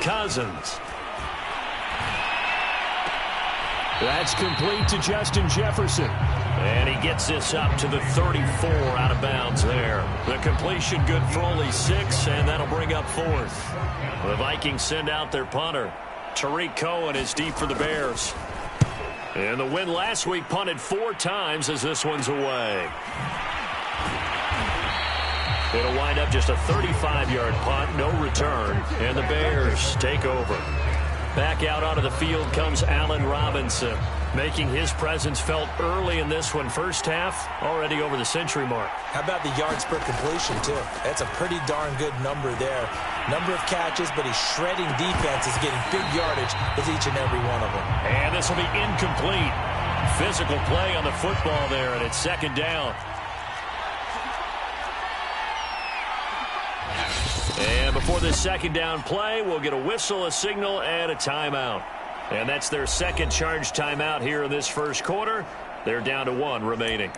Cousins. That's complete to Justin Jefferson. And he gets this up to the 34 out of bounds there. The completion good for only 6, and that'll bring up 4th. The Vikings send out their punter. Tariq Cohen is deep for the Bears. And the win last week punted 4 times as this one's away. It'll wind up just a 35-yard punt, no return, and the Bears take over. Back out onto the field comes Allen Robinson, making his presence felt early in this one. First half, already over the century mark. How about the yards per completion, too? That's a pretty darn good number there. Number of catches, but he's shredding defenses, getting big yardage with each and every one of them. And this will be incomplete. Physical play on the football there, and it's second down. And before this second down play, we'll get a whistle, a signal, and a timeout. And that's their second charge timeout here in this first quarter. They're down to 1 remaining.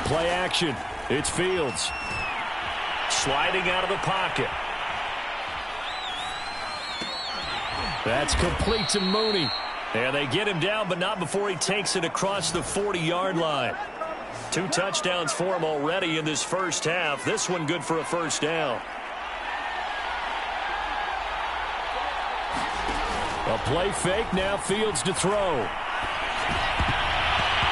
Play action. It's Fields. Sliding out of the pocket. That's complete to Mooney. And they get him down, but not before he takes it across the 40-yard line. 2 touchdowns for him already in this first half. This one good for a first down. A play fake, now Fields to throw.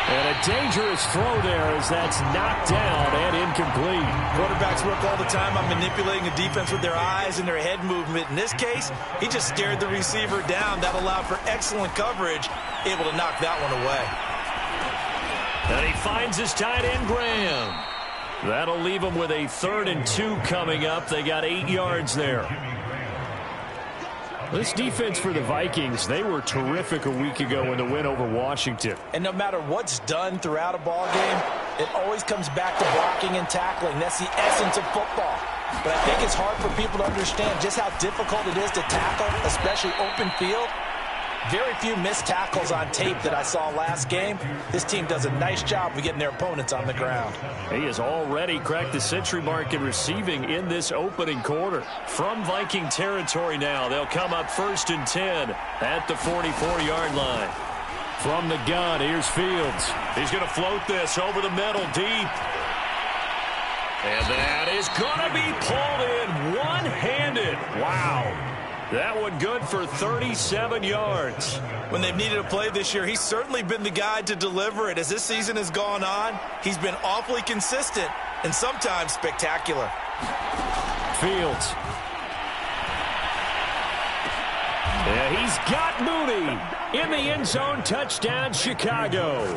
And a dangerous throw there as that's knocked down and incomplete. Quarterbacks work all the time on manipulating a defense with their eyes and their head movement. In this case, he just stared the receiver down. That allowed for excellent coverage, able to knock that one away. And he finds his tight end, Graham. That'll leave him with a 3rd and 2 coming up. They got 8 yards there. This defense for the Vikings, they were terrific a week ago in the win over Washington. And no matter what's done throughout a ball game, it always comes back to blocking and tackling. That's the essence of football. But I think it's hard for people to understand just how difficult it is to tackle, especially open field. Very few missed tackles on tape that I saw last game. This team does a nice job of getting their opponents on the ground. He has already cracked the century mark in receiving in this opening quarter. From Viking territory now, they'll come up 1st and 10 at the 44-yard line. From the gun, here's Fields. He's going to float this over the middle deep. And that is going to be pulled in one-handed. Wow. That one good for 37 yards. When they've needed a play this year, he's certainly been the guy to deliver it. As this season has gone on, he's been awfully consistent and sometimes spectacular. Fields. Yeah, he's got Mooney in the end zone. Touchdown, Chicago.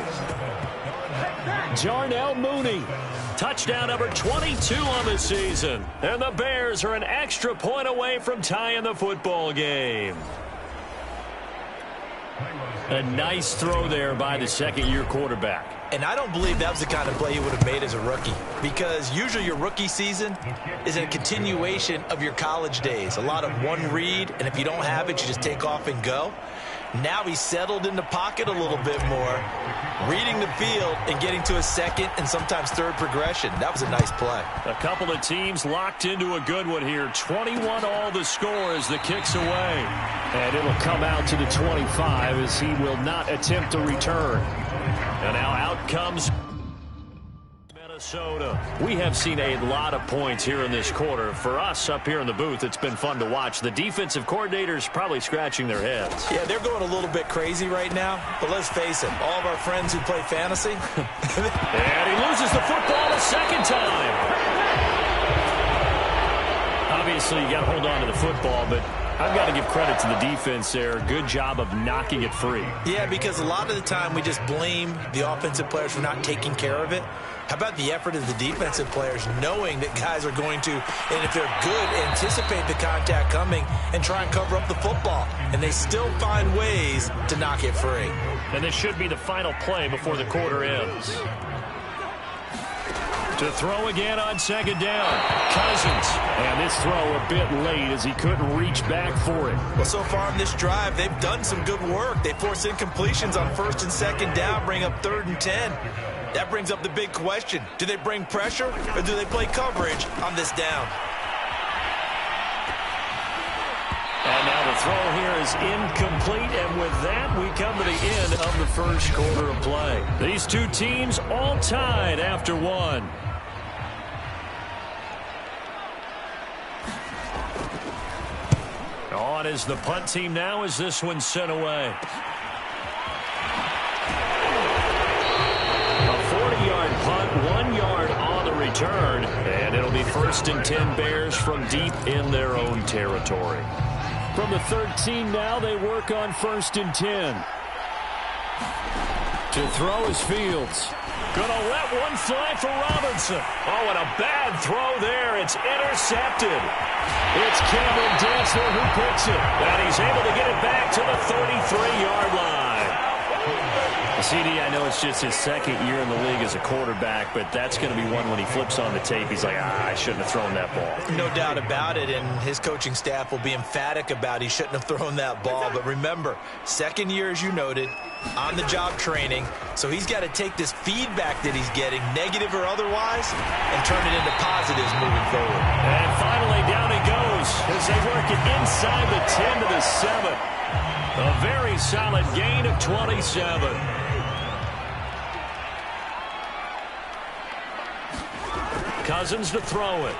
Darnell Mooney. Touchdown number 22 on the season. And the Bears are an extra point away from tying the football game. A nice throw there by the second-year quarterback. And I don't believe that was the kind of play he would have made as a rookie, because usually your rookie season is a continuation of your college days. A lot of one read, and if you don't have it, you just take off and go. Now he's settled in the pocket a little bit more, reading the field and getting to a second and sometimes third progression. That was a nice play. A couple of teams locked into a good one here. 21 all the score as the kick's away. And it'll come out to the 25 as he will not attempt a return. And now out comes Minnesota. We have seen a lot of points here in this quarter. For us up here in the booth, it's been fun to watch. The defensive coordinators probably scratching their heads. Yeah, they're going a little bit crazy right now. But let's face it, all of our friends who play fantasy. And he loses the football a second time. Obviously, you got to hold on to the football, but I've got to give credit to the defense there. Good job of knocking it free. Yeah, because a lot of the time we just blame the offensive players for not taking care of it. How about the effort of the defensive players knowing that guys are going to, and if they're good, anticipate the contact coming and try and cover up the football. And they still find ways to knock it free. And this should be the final play before the quarter ends. To throw again on second down. Cousins. And this throw a bit late as he couldn't reach back for it. Well, so far in this drive, they've done some good work. They force incompletions on first and second down, bring up 3rd and 10. That brings up the big question. Do they bring pressure or do they play coverage on this down? And now the throw here is incomplete, and with that, we come to the end of the first quarter of play. These two teams all tied after one. On is the punt team now as this one's sent away. A 40-yard punt, 1 yard on the return, and it'll be 1st and 10 Bears from deep in their own territory. From the 13 now, they work on 1st and 10. To throw is Fields. Gonna let one fly for Robinson. Oh, and a bad throw there. It's intercepted. It's Cameron Dantzler who picks it. And he's able to get it back to the 33-yard line. CD, I know it's just his second year in the league as a quarterback, but that's going to be one when he flips on the tape. He's like, I shouldn't have thrown that ball. No doubt about it, and his coaching staff will be emphatic about he shouldn't have thrown that ball. But remember, second year, as you noted, on-the-job training, so he's got to take this feedback that he's getting, negative or otherwise, and turn it into positives moving forward. And finally, down he goes as they work it inside the 10 to the 7. A very solid gain of 27. Cousins to throw it.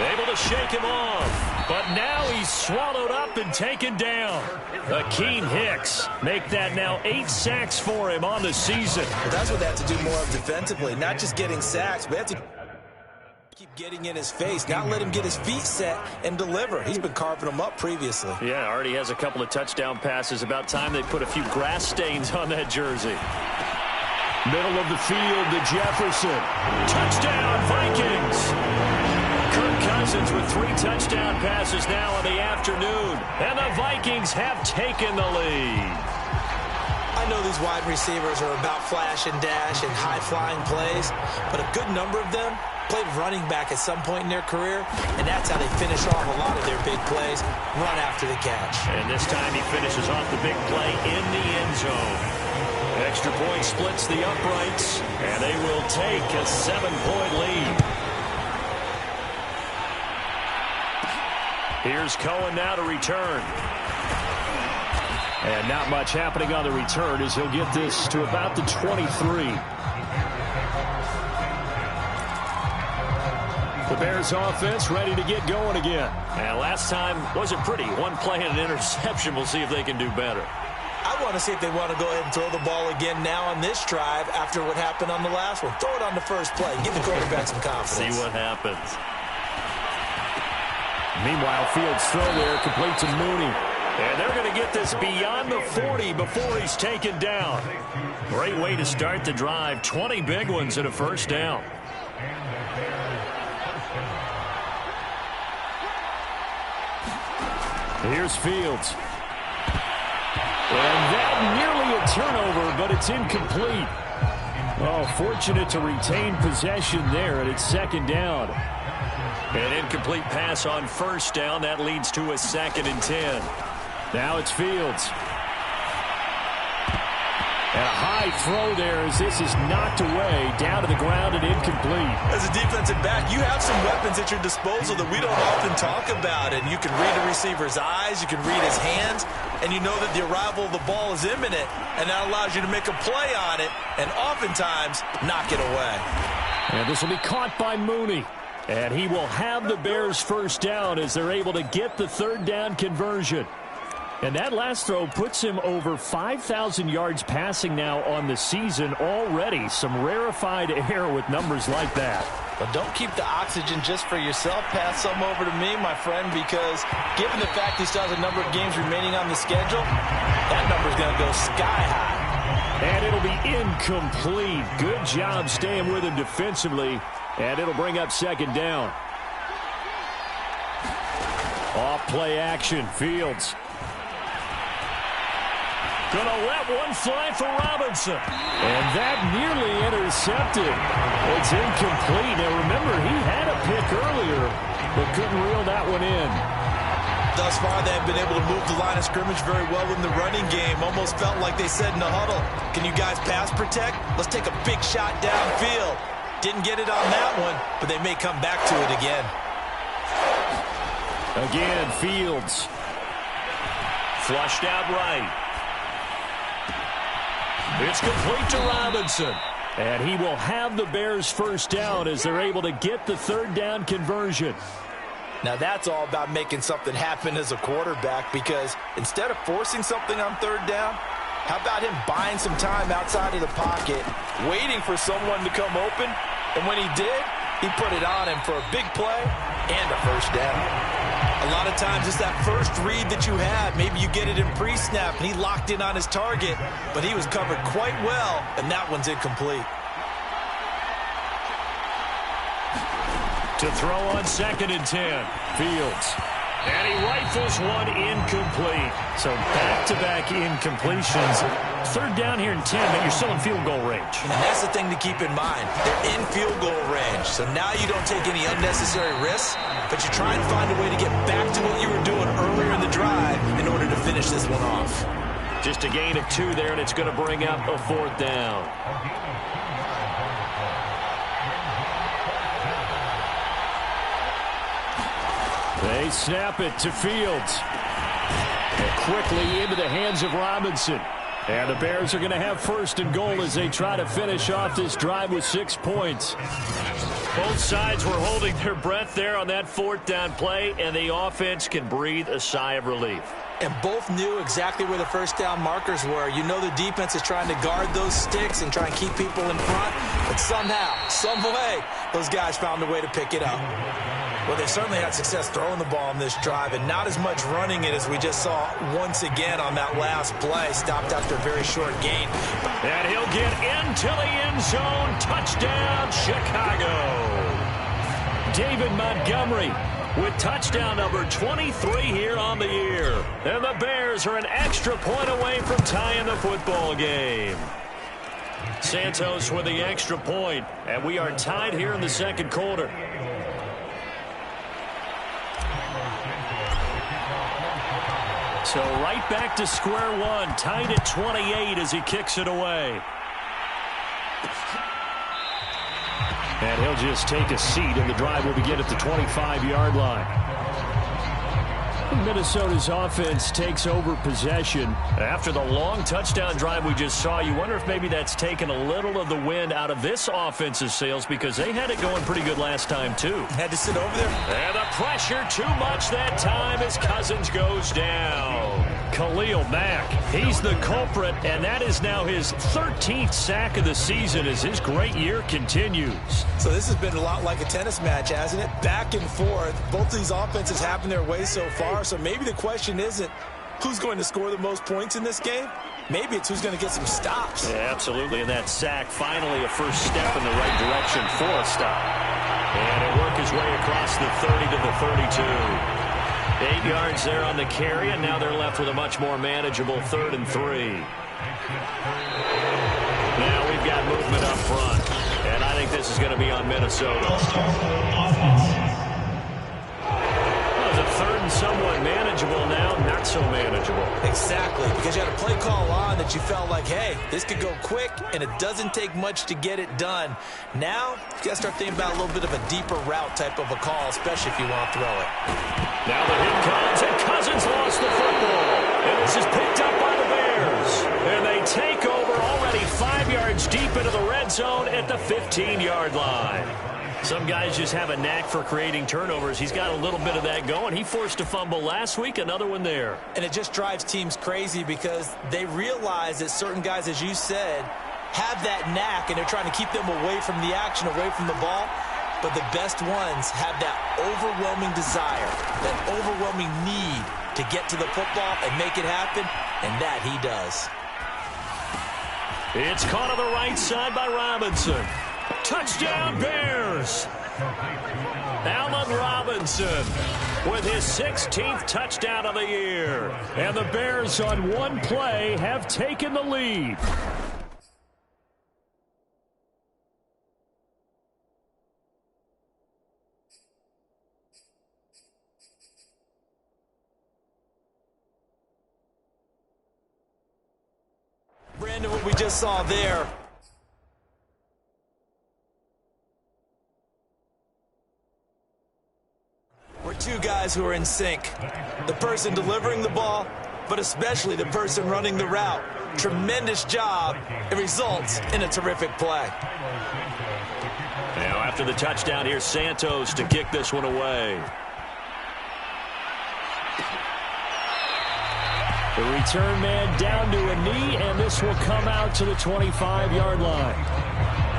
Able to shake him off. But now he's swallowed up and taken down. Akeem Hicks make that now 8 sacks for him on the season. But that's what they have to do more of defensively. Not just getting sacks, but they have to keep getting in his face. Not let him get his feet set and deliver. He's been carving them up previously. Yeah, already has a couple of touchdown passes. About time they put a few grass stains on that jersey. Middle of the field to Jefferson. Touchdown, Vikings. Kirk Cousins with 3 touchdown passes now in the afternoon. And the Vikings have taken the lead. I know these wide receivers are about flash and dash and high-flying plays, but a good number of them played running back at some point in their career, and that's how they finish off a lot of their big plays, run after the catch. And this time he finishes off the big play in the end zone. Extra point splits the uprights, and they will take a 7-point lead. Here's Cohen now to return. And not much happening on the return as he'll get this to about the 23. The Bears offense ready to get going again. And last time wasn't pretty. One play and an interception. We'll see if they can do better. I want to see if they want to go ahead and throw the ball again now on this drive after what happened on the last one. Throw it on the first play. Give the quarterback some confidence. See what happens. Meanwhile, Fields' throw there complete to Mooney. And they're going to get this beyond the 40 before he's taken down. Great way to start the drive. 20 big ones and a first down. Here's Fields. And that nearly a turnover, but it's incomplete. Oh, fortunate to retain possession there, and it's second down. An incomplete pass on first down. That leads to a 2nd and 10. Now it's Fields. And a high throw there as this is knocked away, down to the ground and incomplete. As a defensive back, you have some weapons at your disposal that we don't often talk about. And you can read a receiver's eyes, you can read his hands, and you know that the arrival of the ball is imminent, and that allows you to make a play on it and oftentimes knock it away. And this will be caught by Mooney. And he will have the Bears first down as they're able to get the 3rd down conversion. And that last throw puts him over 5,000 yards passing now on the season already. Some rarefied air with numbers like that. But don't keep the oxygen just for yourself. Pass some over to me, my friend, because given the fact he still has a number of games remaining on the schedule, that number's going to go sky high. And it'll be incomplete. Good job staying with him defensively. And it'll bring up 2nd down. Off play action, Fields. Gonna let one fly for Robinson. And that nearly intercepted. It's incomplete. Now remember, he had a pick earlier, but couldn't reel that one in. Thus far, they've been able to move the line of scrimmage very well in the running game. Almost felt like they said in the huddle, can you guys pass protect? Let's take a big shot downfield. Didn't get it on that one, but they may come back to it again. Again, Fields. Flushed out right. It's complete to Robinson. And he will have the Bears first down as they're able to get the third down conversion. Now that's all about making something happen as a quarterback, because instead of forcing something on third down, how about him buying some time outside of the pocket, waiting for someone to come open, and when he did, he put it on him for a big play and a first down. A lot of times it's that first read that you have. Maybe you get it in pre-snap, and he locked in on his target, but he was covered quite well, and that one's incomplete. To throw on 2nd and 10, Fields. And he rifles one incomplete. So back-to-back incompletions. Third down here and 10, but you're still in field goal range. And that's the thing to keep in mind. They're in field goal range. So now you don't take any unnecessary risks, but you try and find a way to get back to what you were doing earlier in the drive in order to finish this one off. Just a gain of 2 there, and it's going to bring up a 4th down. They snap it to Fields. And quickly into the hands of Robinson. And the Bears are going to have 1st and goal as they try to finish off this drive with 6 points. Both sides were holding their breath there on that 4th down play, and the offense can breathe a sigh of relief. And both knew exactly where the first down markers were. You know the defense is trying to guard those sticks and try and keep people in front, but somehow, some way, those guys found a way to pick it up. Well, they certainly had success throwing the ball on this drive, and not as much running it as we just saw once again on that last play. Stopped after a very short gain. And he'll get into the end zone. Touchdown, Chicago. David Montgomery with touchdown number 23 here on the year. And the Bears are an extra point away from tying the football game. Santos with the extra point, and we are tied here in the 2nd quarter. So right back to square one, tied at 28 as he kicks it away. And he'll just take a seat, and the drive will begin at the 25-yard line. Minnesota's offense takes over possession. After the long touchdown drive we just saw, you wonder if maybe that's taken a little of the wind out of this offense's sails, because they had it going pretty good last time, too. Had to sit over there. And the pressure too much that time as Cousins goes down. Khalil Mack, he's the culprit, and that is now his 13th sack of the season as his great year continues. So this has been a lot like a tennis match, hasn't it? Back and forth. Both of these offenses having their way so far, so maybe the question isn't who's going to score the most points in this game. Maybe it's who's going to get some stops. Yeah, absolutely, and that sack finally a first step in the right direction for a stop. And it worked his way across the 30 to the 32. 8 yards there on the carry, and now they're left with a much more manageable 3rd and 3. Now we've got movement up front, and I think this is going to be on Minnesota. Well, the 3rd and somewhat manageable, now not so manageable. Exactly, because you had a play call on that you felt like, hey, this could go quick, and it doesn't take much to get it done. Now, you got to start thinking about a little bit of a deeper route type of a call, especially if you want to throw it. Now the hit comes, and Cousins lost the football. And this is picked up by the Bears. And they take over already 5 yards deep into the red zone at the 15-yard line. Some guys just have a knack for creating turnovers. He's got a little bit of that going. He forced a fumble last week, another one there. And it just drives teams crazy because they realize that certain guys, as you said, have that knack, and they're trying to keep them away from the action, away from the ball. But the best ones have that overwhelming desire, that overwhelming need to get to the football and make it happen, and that he does. It's caught on the right side by Robinson. Touchdown, Bears! Allen Allen Robinson with his 16th touchdown of the year. And the Bears on one play have taken the lead. Brandon, what we just saw there. We're two guys who are in sync. The person delivering the ball, but especially the person running the route. Tremendous job. It results in a terrific play. Now after the touchdown, here's Santos to kick this one away. The return man down to a knee, and this will come out to the 25-yard line.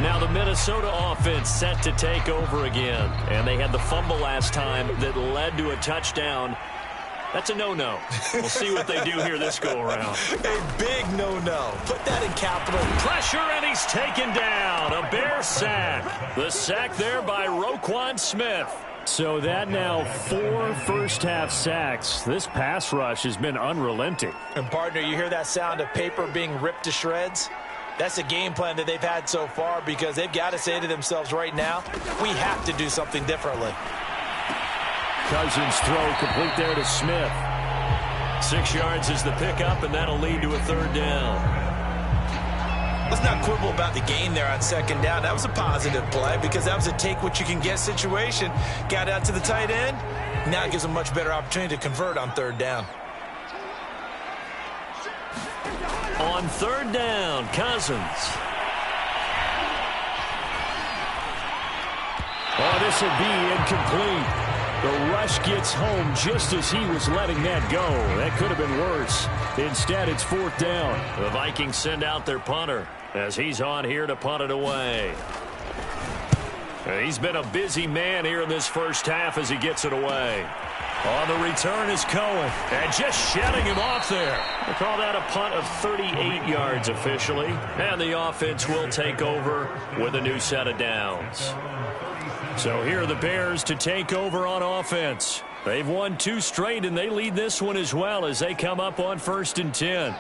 Now the Minnesota offense set to take over again. And they had the fumble last time that led to a touchdown. That's a no-no. We'll see what they do here this go-around. A big no-no. Put that in capital. Pressure, and he's taken down. A Bear sack. The sack there by Roquan Smith. So that now 4 first-half sacks. This pass rush has been unrelenting. And, partner, you hear that sound of paper being ripped to shreds? That's a game plan that they've had so far because they've got to say to themselves right now, we have to do something differently. Cousins throw complete there to Smith. 6 yards is the pickup, and that'll lead to a third down. Let's not quibble about the gain there on second down. That was a positive play because that was a take-what-you-can-get situation. Got out to the tight end. Now it gives them a much better opportunity to convert on third down. On third down, Cousins. Oh, this will be incomplete. The rush gets home just as he was letting that go. That could have been worse. Instead, it's fourth down. The Vikings send out their punter as he's on here to punt it away. He's been a busy man here in this first half as he gets it away. On the return is Cohen, and just shedding him off there. We'll call that a punt of 38 yards officially, and the offense will take over with a new set of downs. So here are the Bears to take over on offense. They've won 2 straight, and they lead this one as well as they come up on 1st and 10.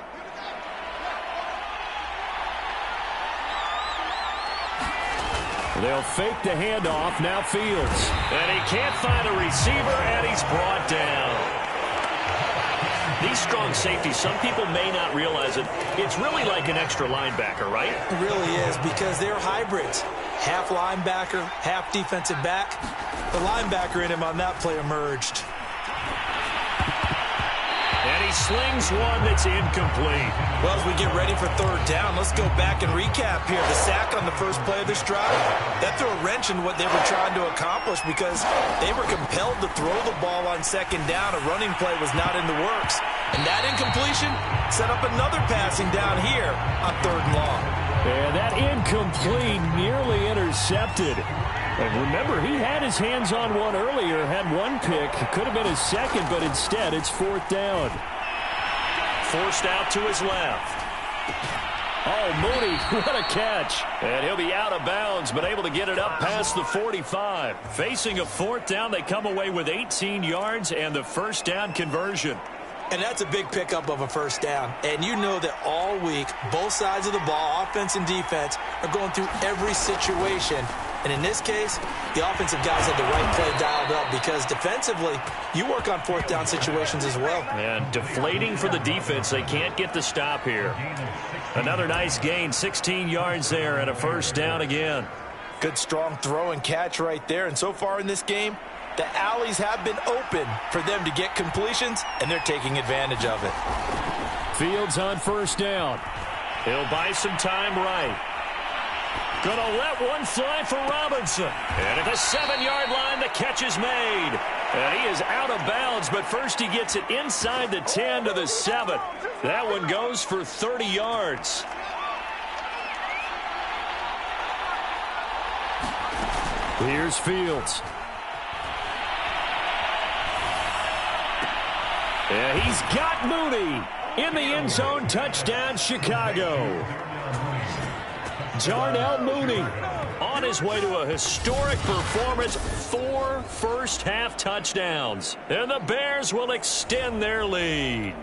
They'll fake the handoff. Now Fields. And he can't find a receiver, and he's brought down. These strong safeties, some people may not realize it. It's really like an extra linebacker, right? It really is because they're hybrids. Half linebacker, half defensive back. The linebacker in him on that play emerged. And he slings one that's incomplete. Well, as we get ready for third down, let's go back and recap here. The sack on the first play of this drive, that threw a wrench in what they were trying to accomplish because they were compelled to throw the ball on second down. A running play was not in the works. And that incompletion set up another passing down here on third and long. And that incomplete nearly intercepted. And remember, he had his hands on one earlier, had one pick. Could have been his second, but instead it's fourth down. Forced out to his left. Oh, Mooney, what a catch. And he'll be out of bounds, but able to get it up past the 45. Facing a fourth down, they come away with 18 yards and the first down conversion. And that's a big pickup of a first down. And you know that all week, both sides of the ball, offense and defense, are going through every situation. And in this case, the offensive guys had the right play dialed up because defensively, you work on fourth down situations as well. And deflating for the defense. They can't get the stop here. Another nice gain, 16 yards there and a first down again. Good strong throw and catch right there. And so far in this game, the alleys have been open for them to get completions, and they're taking advantage of it. Fields on first down. He'll buy some time right. Gonna let one fly for Robinson. And at the 7-yard line, the catch is made. And he is out of bounds, but first he gets it inside the 10 to the 7. That one goes for 30 yards. Here's Fields. Yeah, he's got Mooney in the end zone. Touchdown, Chicago. Darnell Mooney on his way to a historic performance, 4 first-half touchdowns. And the Bears will extend their lead.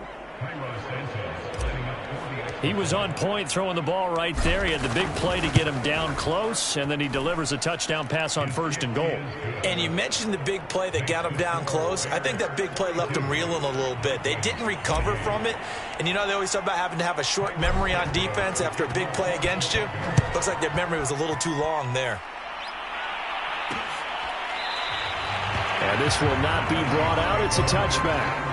He was on point throwing the ball right there. He had the big play to get him down close, and then he delivers a touchdown pass on 1st and goal. And you mentioned the big play that got him down close. I think that big play left him reeling a little bit. They didn't recover from it. And, you know, they always talk about having to have a short memory on defense after a big play against you. Looks like their memory was a little too long there. And this will not be brought out. It's a touchback.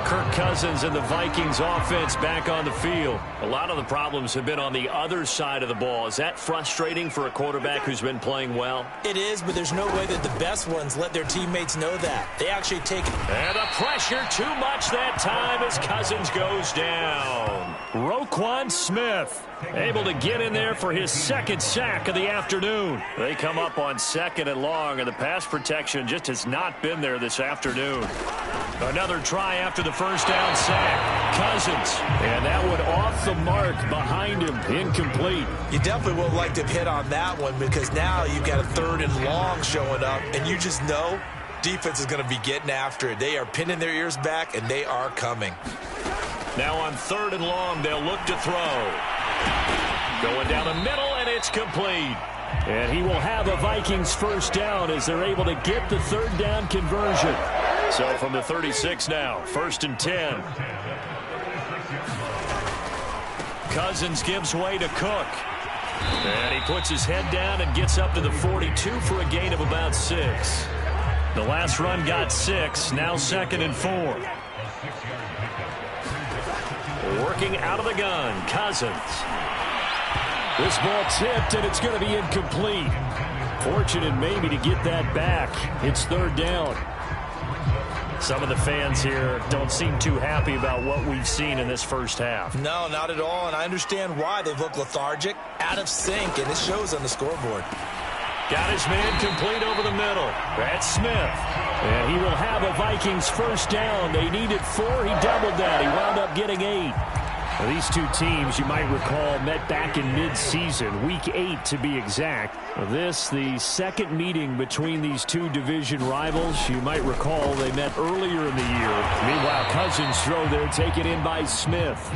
Kirk Cousins and the Vikings offense back on the field. A lot of the problems have been on the other side of the ball. Is that frustrating for a quarterback who's been playing well? It is, but there's no way that the best ones let their teammates know that. They actually take it. And the pressure too much that time as Cousins goes down. Roquan Smith able to get in there for his 2nd sack of the afternoon. They come up on 2nd and long, and the pass protection just has not been there this afternoon. Another try after the first down sack. Cousins. And that one off the mark behind him. Incomplete. You definitely would like to have hit on that one because now you've got a 3rd and long showing up, and you just know defense is going to be getting after it. They are pinning their ears back, and they are coming. Now on 3rd and long, they'll look to throw. Going down the middle, and it's complete. And he will have a Vikings first down as they're able to get the 3rd down conversion. So from the 36 now, 1st and 10. Cousins gives way to Cook. And he puts his head down and gets up to the 42 for a gain of about 6. The last run got 6, now 2nd and 4. Working out of the gun, Cousins. This ball tipped, and it's going to be incomplete. Fortunate maybe to get that back. It's 3rd down. Some of the fans here don't seem too happy about what we've seen in this first half. No, not at all, and I understand why. They've looked lethargic, out of sync, and it shows on the scoreboard. Got his man complete over the middle. That's Smith. And he will have a Vikings first down. They needed 4. He doubled that. He wound up getting 8. Now, these two teams, you might recall, met back in mid-season, week 8 to be exact. This, the 2nd meeting between these two division rivals. You might recall they met earlier in the year. Meanwhile, Cousins throw there, taken in by Smith.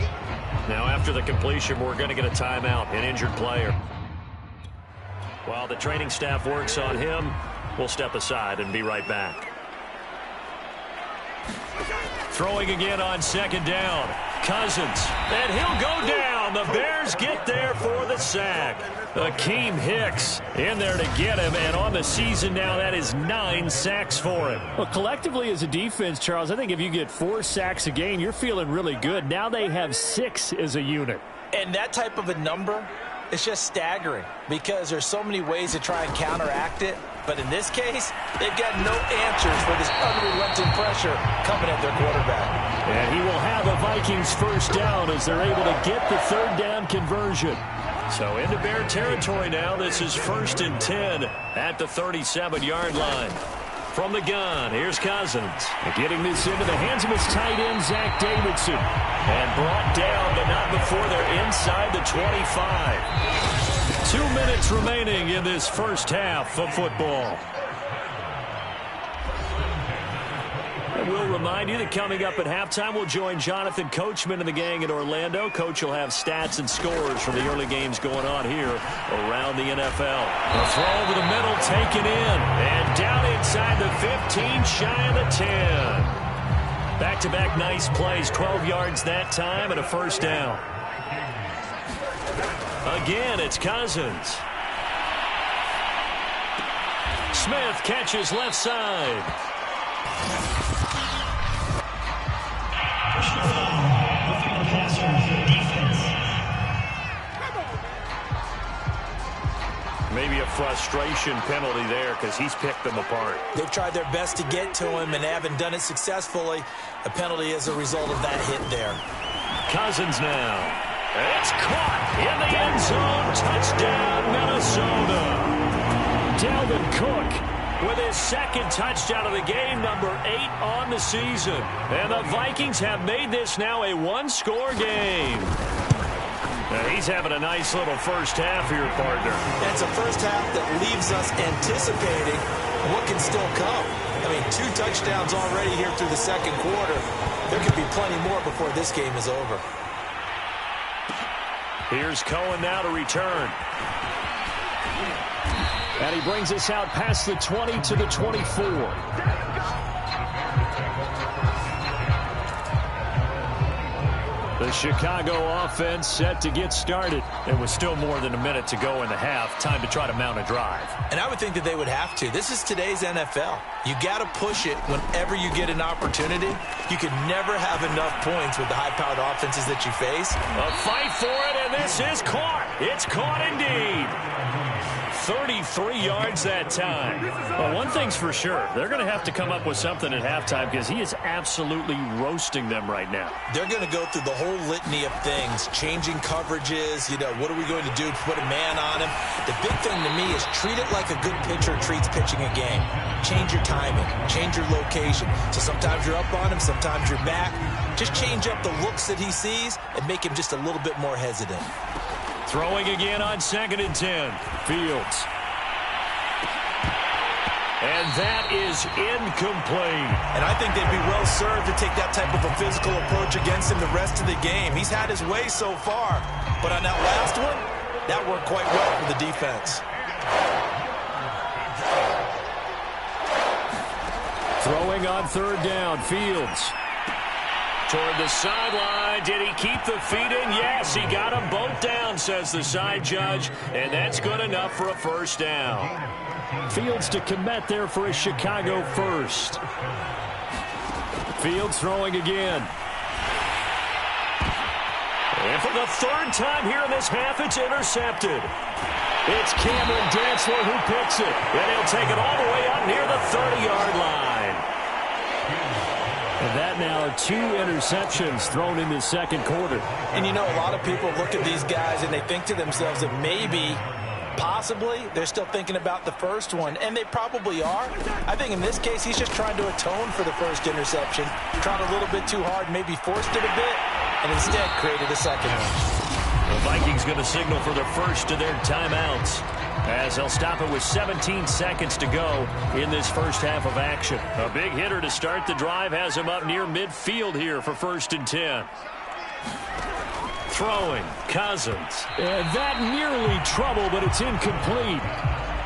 Now, after the completion, we're going to get a timeout, an injured player. While the training staff works on him, we'll step aside and be right back. Throwing again on 2nd down. Cousins. And he'll go down. The Bears get there for the sack. Akeem Hicks in there to get him. And on the season now, that is 9 sacks for him. Well, collectively as a defense, Charles, I think if you get 4 sacks a game, you're feeling really good. Now they have 6 as a unit. And that type of a number, it's just staggering because there's so many ways to try and counteract it. But in this case, they've got no answers for this unrelenting pressure coming at their quarterback. And he will have a Vikings first down as they're able to get the 3rd down conversion. So into Bear territory now. This is 1st and 10 at the 37-yard line. From the gun, here's Cousins. Getting this into the hands of his tight end, Zach Davidson. And brought down, but not before they're inside the 25. 2 minutes remaining in this first half of football. And we'll remind you that coming up at halftime, we'll join Jonathan Coachman and the gang in Orlando. Coach will have stats and scores from the early games going on here around the NFL. A throw over the middle, taken in, and down inside the 15, shy of the 10. Back-to-back nice plays, 12 yards that time, and a first down. Again, it's Cousins. Smith catches left side. Maybe a frustration penalty there because he's picked them apart. They've tried their best to get to him and haven't done it successfully. A penalty as a result of that hit there. Cousins now. It's caught in the end zone. Touchdown, Minnesota. Dalvin Cook with his 2nd touchdown of the game, number 8 on the season. And the Vikings have made this now a 1-score game. He's having a nice little first half here, partner. And it's a first half that leaves us anticipating what can still come. I mean, 2 touchdowns already here through the second quarter. There could be plenty more before this game is over. Here's Cohen now to return. And he brings us out past the 20 to the 24. The Chicago offense set to get started. There was still more than a minute to go in the half. Time to try to mount a drive. And I would think that they would have to. This is today's NFL. You got to push it whenever you get an opportunity. You can never have enough points with the high-powered offenses that you face. A fight for it, and this is caught. It's caught indeed. 33 yards that time. Well, one thing's for sure. They're going to have to come up with something at halftime because he is absolutely roasting them right now. They're going to go through the whole litany of things, changing coverages, what are we going to do to put a man on him? The big thing to me is treat it like a good pitcher treats pitching a game. Change your timing, change your location. So sometimes you're up on him, sometimes you're back. Just change up the looks that he sees and make him just a little bit more hesitant. Throwing again on 2nd and 10. Fields. And that is incomplete. And I think they'd be well served to take that type of a physical approach against him the rest of the game. He's had his way so far. But on that last one, that worked quite well for the defense. Throwing on 3rd down. Fields. Toward the sideline. Did he keep the feet in? Yes, he got them both down, says the side judge. And that's good enough for a first down. Fields to commit there for a Chicago first. Fields throwing again. And for the 3rd time here in this half, it's intercepted. It's Cameron Dantzler who picks it. And he'll take it all the way up near the 30-yard line. And that now are 2 interceptions thrown in the second quarter. And a lot of people look at these guys and they think to themselves that maybe, possibly, they're still thinking about the first one. And they probably are. I think in this case, he's just trying to atone for the first interception. Tried a little bit too hard, maybe forced it a bit, and instead created a second one. The Vikings going to signal for the first of their timeouts, as they'll stop it with 17 seconds to go in this first half of action. A big hitter to start the drive has him up near midfield here for 1st and 10. Throwing, Cousins. And that nearly trouble, but it's incomplete.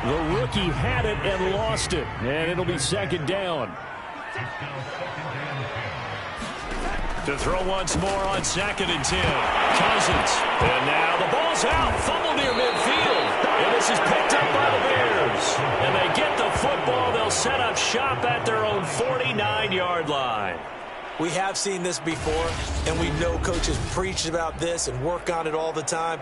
The rookie had it and lost it, and it'll be 2nd down. To throw once more on 2nd and 10. Cousins. And now the ball's out. Fumble near midfield. And this is picked up by the Bears. And they get the football. They'll set up shop at their own 49-yard line. We have seen this before, and we know coaches preach about this and work on it all the time.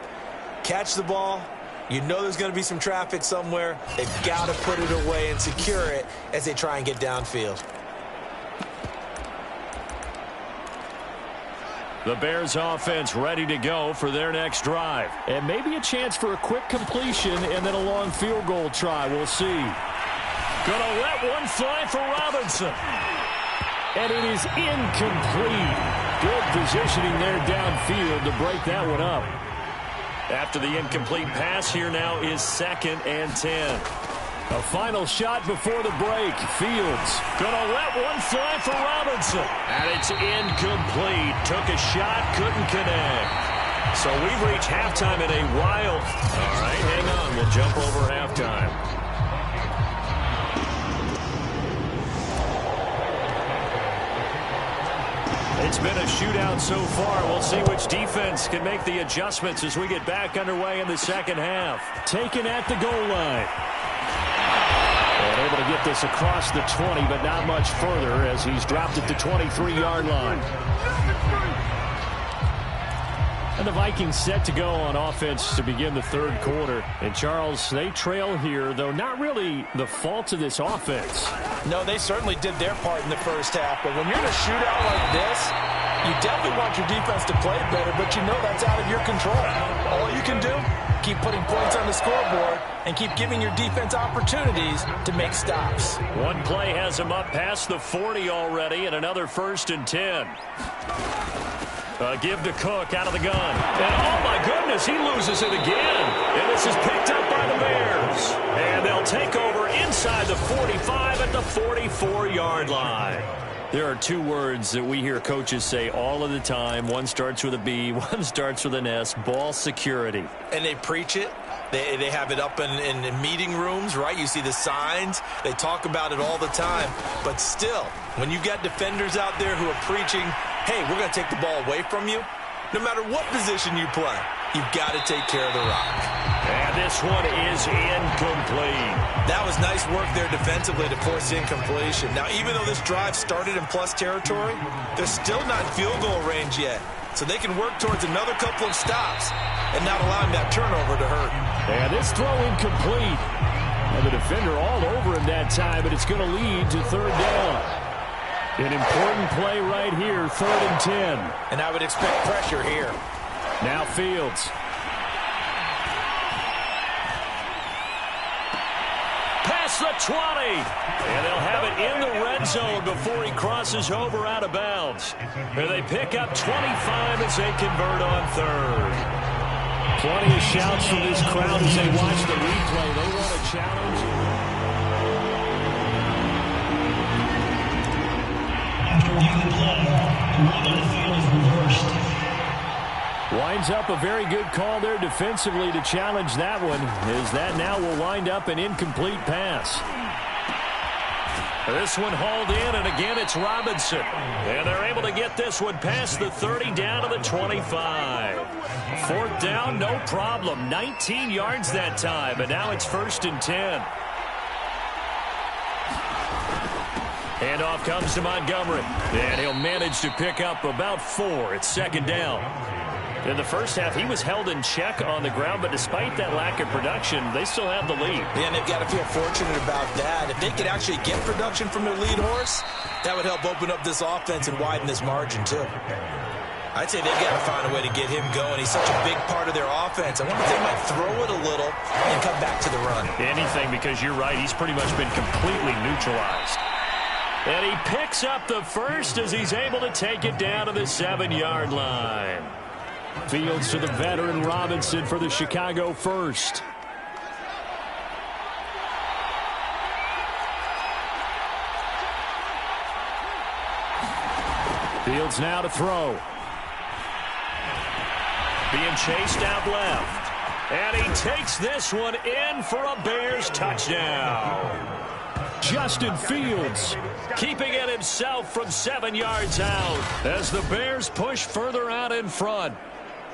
Catch the ball. You know there's going to be some traffic somewhere. They've got to put it away and secure it as they try and get downfield. The Bears offense ready to go for their next drive. And maybe a chance for a quick completion and then a long field goal try. We'll see. Gonna let one fly for Robinson. And it is incomplete. Good positioning there downfield to break that one up. After the incomplete pass, here now is 2nd and 10. A final shot before the break. Fields gonna let one fly for Robinson. And it's incomplete. Took a shot, couldn't connect. So we've reached halftime in a while. All right, hang on. We'll jump over halftime. It's been a shootout so far. We'll see which defense can make the adjustments as we get back underway in the second half. Taken at the goal line. And able to get this across the 20, but not much further as he's dropped at the 23-yard line. And the Vikings set to go on offense to begin the third quarter. And, Charles, they trail here, though not really the fault of this offense. No, they certainly did their part in the first half. But when you're in a shootout like this, you definitely want your defense to play better, but you know that's out of your control. All you can do, keep putting points on the scoreboard and keep giving your defense opportunities to make stops. One play has him up past the 40 already and another 1st and 10. Give to Cook out of the gun. And oh my goodness, he loses it again. And this is picked up by the Bears. And they'll take over inside the 45 at the 44-yard line. There are two words that we hear coaches say all of the time. One starts with a B, one starts with an S, ball security. And they preach it. They have it up in meeting rooms, right? You see the signs. They talk about it all the time. But still, when you've got defenders out there who are preaching, hey, we're going to take the ball away from you, no matter what position you play, you've got to take care of the rock. And this one is incomplete. That was nice work there defensively to force incompletion. Now, even though this drive started in plus territory, they're still not in field goal range yet. So they can work towards another couple of stops and not allowing that turnover to hurt. And this throw incomplete. And the defender all over him that time, but it's going to lead to third down. An important play right here, 3rd and 10. And I would expect pressure here. Now Fields. Past the 20. And they'll have it in the red zone before he crosses over out of bounds. And they pick up 25 as they convert on 3rd. Plenty of shouts from this crowd as they watch the replay. They want a challenge. After review the play, the run on the field is reversed. Winds up a very good call there defensively to challenge that one, as that now will wind up an incomplete pass. This one hauled in, and again it's Robinson. And they're able to get this one past the 30 down to the 25. 4th down, no problem. 19 yards that time, and now it's 1st and 10. Handoff comes to Montgomery, and he'll manage to pick up about 4. It's 2nd down. In the first half, he was held in check on the ground, but despite that lack of production, they still have the lead. Yeah, and they've got to feel fortunate about that. If they could actually get production from their lead horse, that would help open up this offense and widen this margin, too. I'd say they've got to find a way to get him going. He's such a big part of their offense. I wonder if they might throw it a little and come back to the run. Anything, because you're right, he's pretty much been completely neutralized. And he picks up the first as he's able to take it down to the 7-yard line. Fields to the veteran Robinson for the Chicago first. Fields now to throw. Being chased out left. And he takes this one in for a Bears touchdown. Justin Fields keeping it himself from 7 yards out as the Bears push further out in front.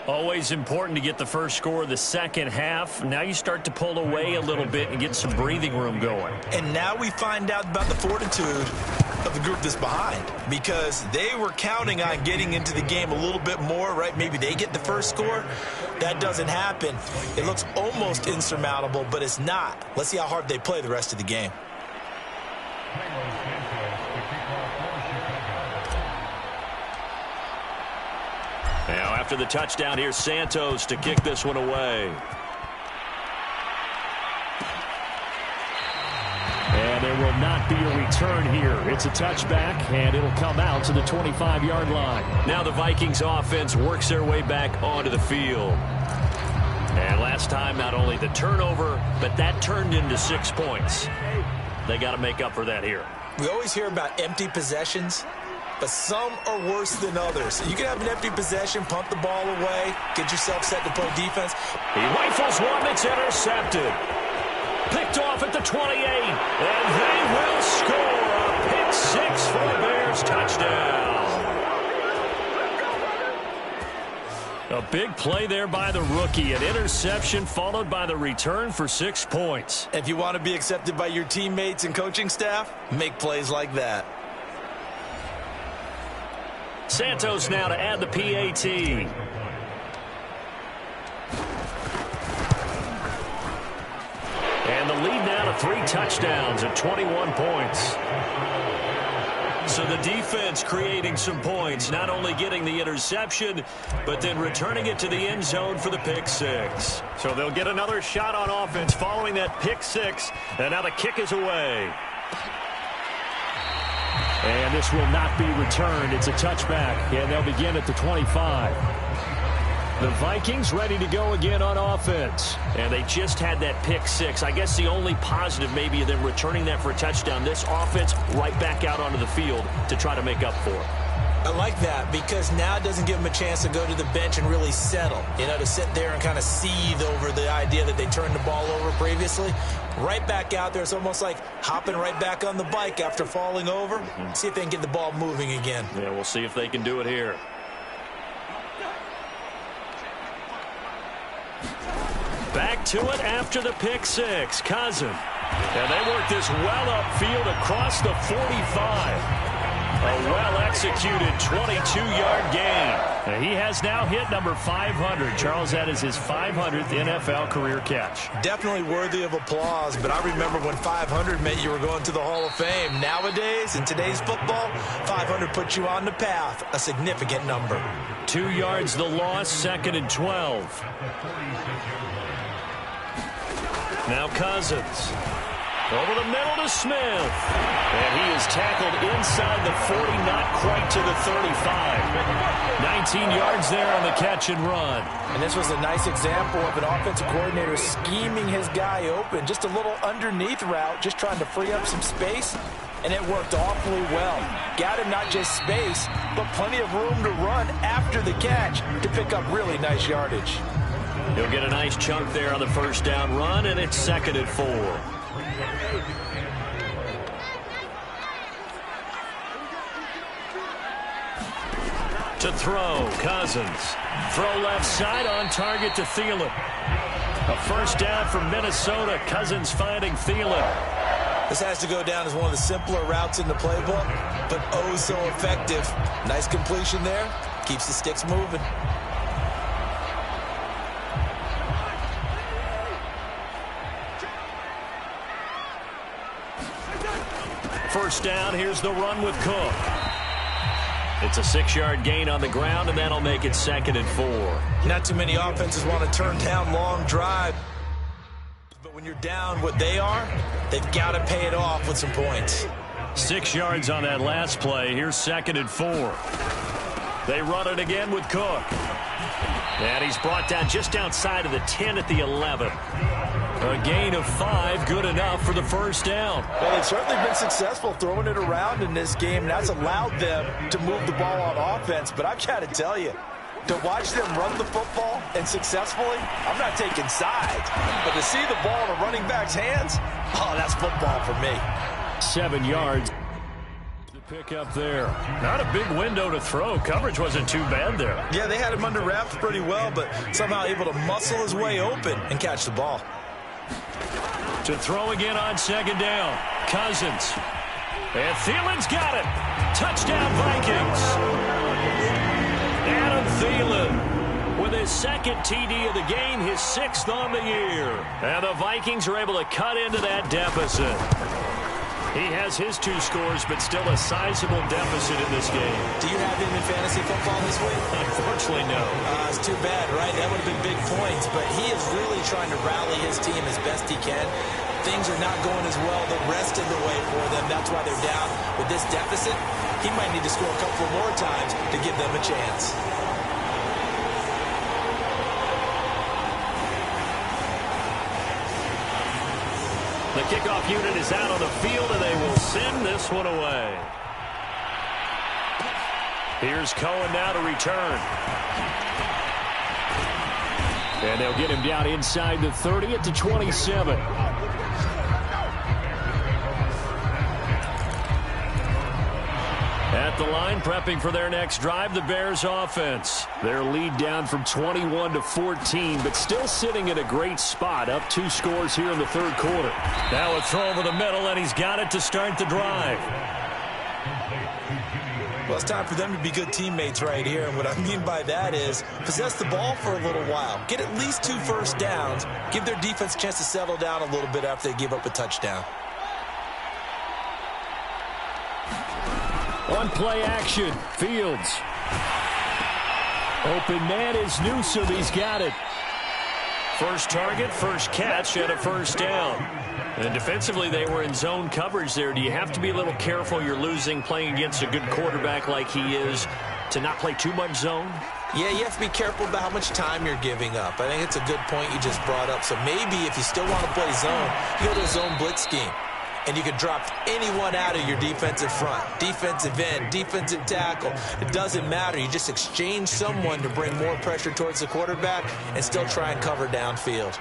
Always important to get the first score of the second half. Now you start to pull away a little bit and get some breathing room going. And now we find out about the fortitude of the group that's behind, because they were counting on getting into the game a little bit more, right? Maybe they get the first score. That doesn't happen. It looks almost insurmountable, but it's not. Let's see how hard they play the rest of the game. Now after the touchdown, here's Santos to kick this one away. And there will not be a return here. It's a touchback, and it'll come out to the 25-yard line. Now the Vikings offense works their way back onto the field. And last time, not only the turnover, but that turned into 6 points. They got to make up for that here. We always hear about empty possessions, but some are worse than others. You can have an empty possession, punt the ball away, get yourself set to play defense. He rifles one that's intercepted. Picked off at the 28, and they will score a pick six for a Bears touchdown. A big play there by the rookie. An interception followed by the return for 6 points. If you want to be accepted by your teammates and coaching staff, make plays like that. Santos now to add the PAT. And the lead now to 3 touchdowns at 21 points. So the defense creating some points, not only getting the interception, but then returning it to the end zone for the pick six. So they'll get another shot on offense following that pick six, and now the kick is away. And this will not be returned. It's a touchback, and they'll begin at the 25. The Vikings ready to go again on offense. And they just had that pick six. I guess the only positive maybe of them returning that for a touchdown. This offense right back out onto the field to try to make up for it. I like that because now it doesn't give them a chance to go to the bench and really settle. To sit there and kind of seethe over the idea that they turned the ball over previously. Right back out there. It's almost like hopping right back on the bike after falling over. See if they can get the ball moving again. Yeah, we'll see if they can do it here. Back to it after the pick six. Cousin. And they work this well upfield across the 45. A well-executed 22-yard gain. And he has now hit number 500. Charles, that is his 500th NFL career catch. Definitely worthy of applause, but I remember when 500 meant you were going to the Hall of Fame. Nowadays, in today's football, 500 puts you on the path, a significant number. 2 yards the loss, 2nd and 12. Now Cousins. Over the middle to Smith. And he is tackled inside the 40, not quite to the 35. 19 yards there on the catch and run. And this was a nice example of an offensive coordinator scheming his guy open. Just a little underneath route, just trying to free up some space. And it worked awfully well. Got him not just space, but plenty of room to run after the catch to pick up really nice yardage. He'll get a nice chunk there on the first down run, and it's 2nd and 4. To throw, Cousins. Throw left side on target to Thielen. A first down from Minnesota. Cousins finding Thielen. This has to go down as one of the simpler routes in the playbook, but oh so effective. Nice completion there. Keeps the sticks moving. First down, here's the run with Cook. It's a 6-yard gain on the ground, and that'll make it 2nd and 4. Not too many offenses want to turn down long drive. But when you're down what they are, they've got to pay it off with some points. 6 yards on that last play. Here's 2nd and 4. They run it again with Cook. And he's brought down just outside of the 10 at the 11. A gain of 5, good enough for the first down. Well, they've certainly been successful throwing it around in this game. That's allowed them to move the ball on offense. But I've got to tell you, to watch them run the football and successfully, I'm not taking sides. But to see the ball in a running back's hands, oh, that's football for me. 7 yards. The pick up there. Not a big window to throw. Coverage wasn't too bad there. Yeah, they had him under wraps pretty well, but somehow able to muscle his way open and catch the ball. To throw again on 2nd down. Cousins. And Thielen's got it. Touchdown, Vikings. Adam Thielen with his 2nd TD of the game, his 6th on the year. And the Vikings are able to cut into that deficit. He has his 2 scores, but still a sizable deficit in this game. Do you have him in fantasy football this week? Unfortunately, no. It's too bad, right? That would have been big points, but he is really trying to rally his team as best he can. Things are not going as well the rest of the way for them. That's why they're down with this deficit. He might need to score a couple more times to give them a chance. The kickoff unit is out on the field, and they will send this one away. Here's Cohen now to return. And they'll get him down inside the 30 at the 27. At the line, prepping for their next drive, the Bears offense. Their lead down from 21 to 14, but still sitting in a great spot, up 2 scores here in the 3rd quarter. Now a throw over the middle, and he's got it to start the drive. Well, it's time for them to be good teammates right here, and what I mean by that is possess the ball for a little while, get at least 2 first downs, give their defense a chance to settle down a little bit after they give up a touchdown. On play action, Fields. Open man is Newsome. He's got it. First target, first catch, and a first down. And defensively, they were in zone coverage there. Do you have to be a little careful? You're losing playing against a good quarterback like he is to not play too much zone? Yeah, you have to be careful about how much time you're giving up. I think it's a good point you just brought up. So maybe if you still want to play zone, you go to a zone blitz scheme. And you can drop anyone out of your defensive front, defensive end, defensive tackle. It doesn't matter. You just exchange someone to bring more pressure towards the quarterback and still try and cover downfield.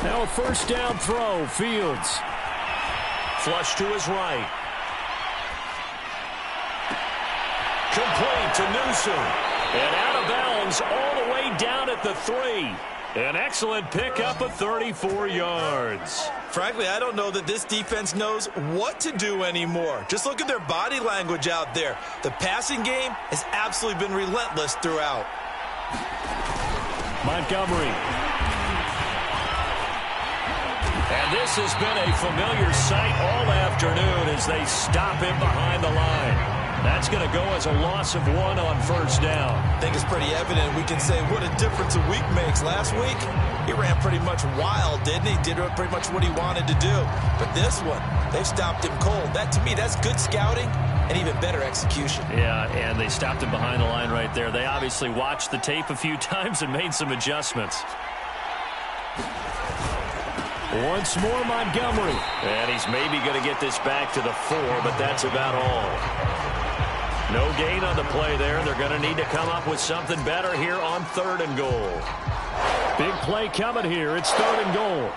Now a first down throw, Fields. Flush to his right. Complete to Newsome. And out of bounds all the way down at the 3. An excellent pickup of 34 yards. Frankly, I don't know that this defense knows what to do anymore. Just look at their body language out there. The passing game has absolutely been relentless throughout. Montgomery. And this has been a familiar sight all afternoon as they stop him behind the line. That's going to go as a loss of 1 on first down. I think it's pretty evident. We can say what a difference a week makes. Last week, he ran pretty much wild, didn't he? Did pretty much what he wanted to do. But this one, they've stopped him cold. That, to me, that's good scouting and even better execution. Yeah, and they stopped him behind the line right there. They obviously watched the tape a few times and made some adjustments. Once more, Montgomery. And he's maybe going to get this back to the 4, but that's about all. No gain on the play there. They're going to need to come up with something better here on 3rd and goal. Big play coming here. It's 3rd and goal.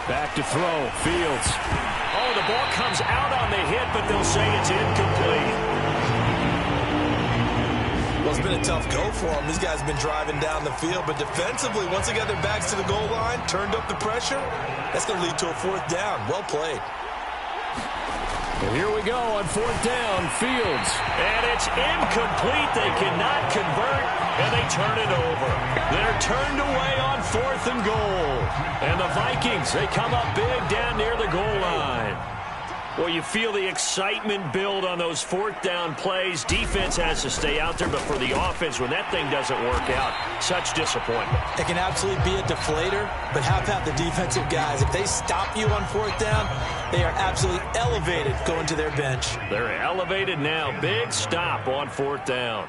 Back to throw. Fields. Oh, the ball comes out on the hit, but they'll say it's incomplete. Well, it's been a tough go for them. These guys have been driving down the field, but defensively, once they got their backs to the goal line, turned up the pressure, that's going to lead to a 4th down. Well played. And here we go on 4th down, Fields. And it's incomplete. They cannot convert, and they turn it over. They're turned away on 4th and goal. And the Vikings, they come up big down near the goal line. Well, you feel the excitement build on those 4th down plays. Defense has to stay out there, but for the offense, when that thing doesn't work out, such disappointment. It can absolutely be a deflator, but how about the defensive guys? If they stop you on 4th down, they are absolutely elevated going to their bench. They're elevated now. Big stop on 4th down.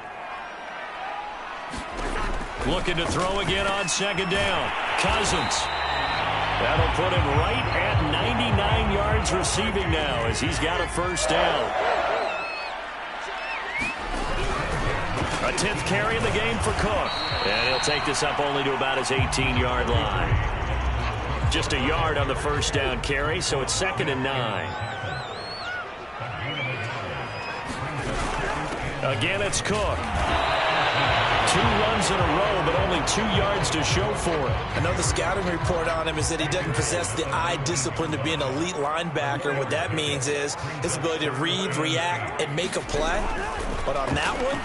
Looking to throw again on 2nd down. Cousins. That'll put him right at 99 yards receiving now as he's got a first down. A 10th carry in the game for Cook. And he'll take this up only to about his 18-yard line. Just a yard on the first down carry, so it's 2nd and 9. Again, it's Cook. 2 runs in a row, but only 2 yards to show for it. I know the scouting report on him is that he doesn't possess the eye discipline to be an elite linebacker. And what that means is his ability to read, react, and make a play. But on that one,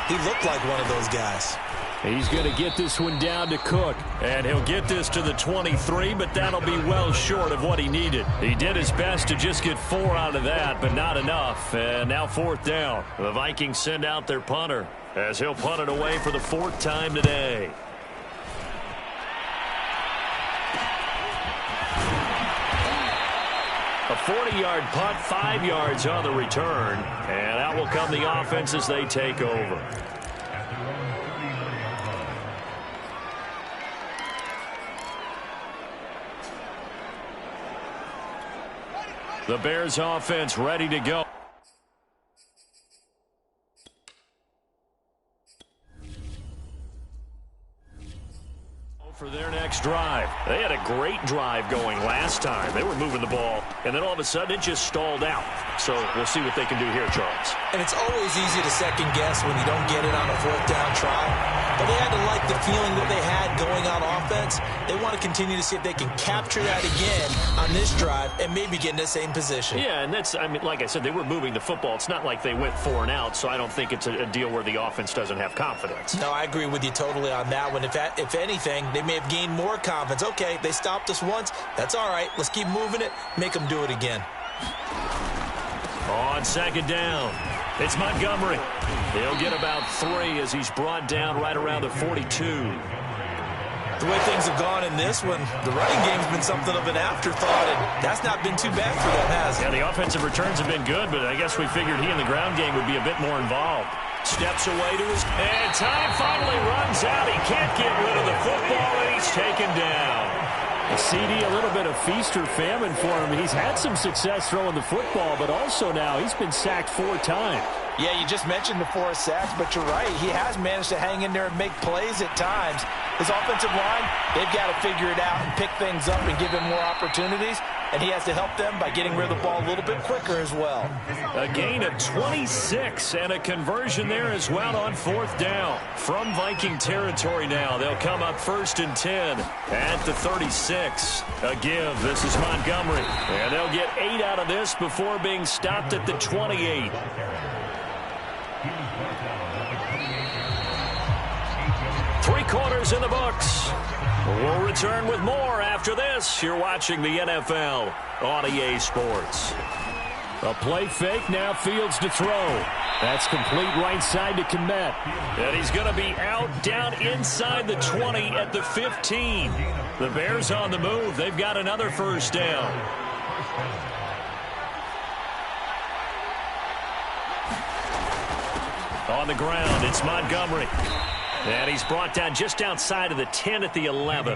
he looked like one of those guys. He's going to get this one down to Cook. And he'll get this to the 23, but that'll be well short of what he needed. He did his best to just get 4 out of that, but not enough. And now 4th down. The Vikings send out their punter as he'll punt it away for the 4th time today. A 40-yard punt, 5 yards on the return. And out will come the offense as they take over. The Bears offense ready to go. For their next drive. They had a great drive going last time. They were moving the ball, and then all of a sudden it just stalled out. So we'll see what they can do here, Charles. And it's always easy to second guess when you don't get it on a 4th down try. But they had to like the feeling that they had going on offense. They want to continue to see if they can capture that again on this drive and maybe get in the same position. Yeah, and that's, I mean, like I said, they were moving the football. It's not like they went 4 and out, so I don't think it's a deal where the offense doesn't have confidence. No, I agree with you totally on that one. If anything, they may have gained more confidence. Okay, they stopped us once. That's all right. Let's keep moving it. Make them do it again. On second down, it's Montgomery. He'll get about 3 as he's brought down right around the 42. The way things have gone in this one, the running game's been something of an afterthought, and that's not been too bad for them, has it? Yeah, the offensive returns have been good, but I guess we figured he in the ground game would be a bit more involved. Steps away to his... And time finally runs out. He can't get rid of the football, and he's taken down. A CD, a little bit of feast or famine for him. He's had some success throwing the football, but also now he's been sacked 4 times. Yeah, you just mentioned the 4 sacks, but you're right. He has managed to hang in there and make plays at times. His offensive line, they've got to figure it out and pick things up and give him more opportunities, and he has to help them by getting rid of the ball a little bit quicker as well. A gain of 26 and a conversion there as well on 4th down. From Viking territory now, they'll come up 1st and 10 at the 36. A give, this is Montgomery, and they'll get 8 out of this before being stopped at the 28. 3 quarters in the books. We'll return with more after this. You're watching the NFL on EA Sports. A play fake, now Fields to throw. That's complete right side to Kmet. And he's going to be out down inside the 20 at the 15. The Bears on the move. They've got another 1st down. On the ground, it's Montgomery. And he's brought down just outside of the 10 at the 11.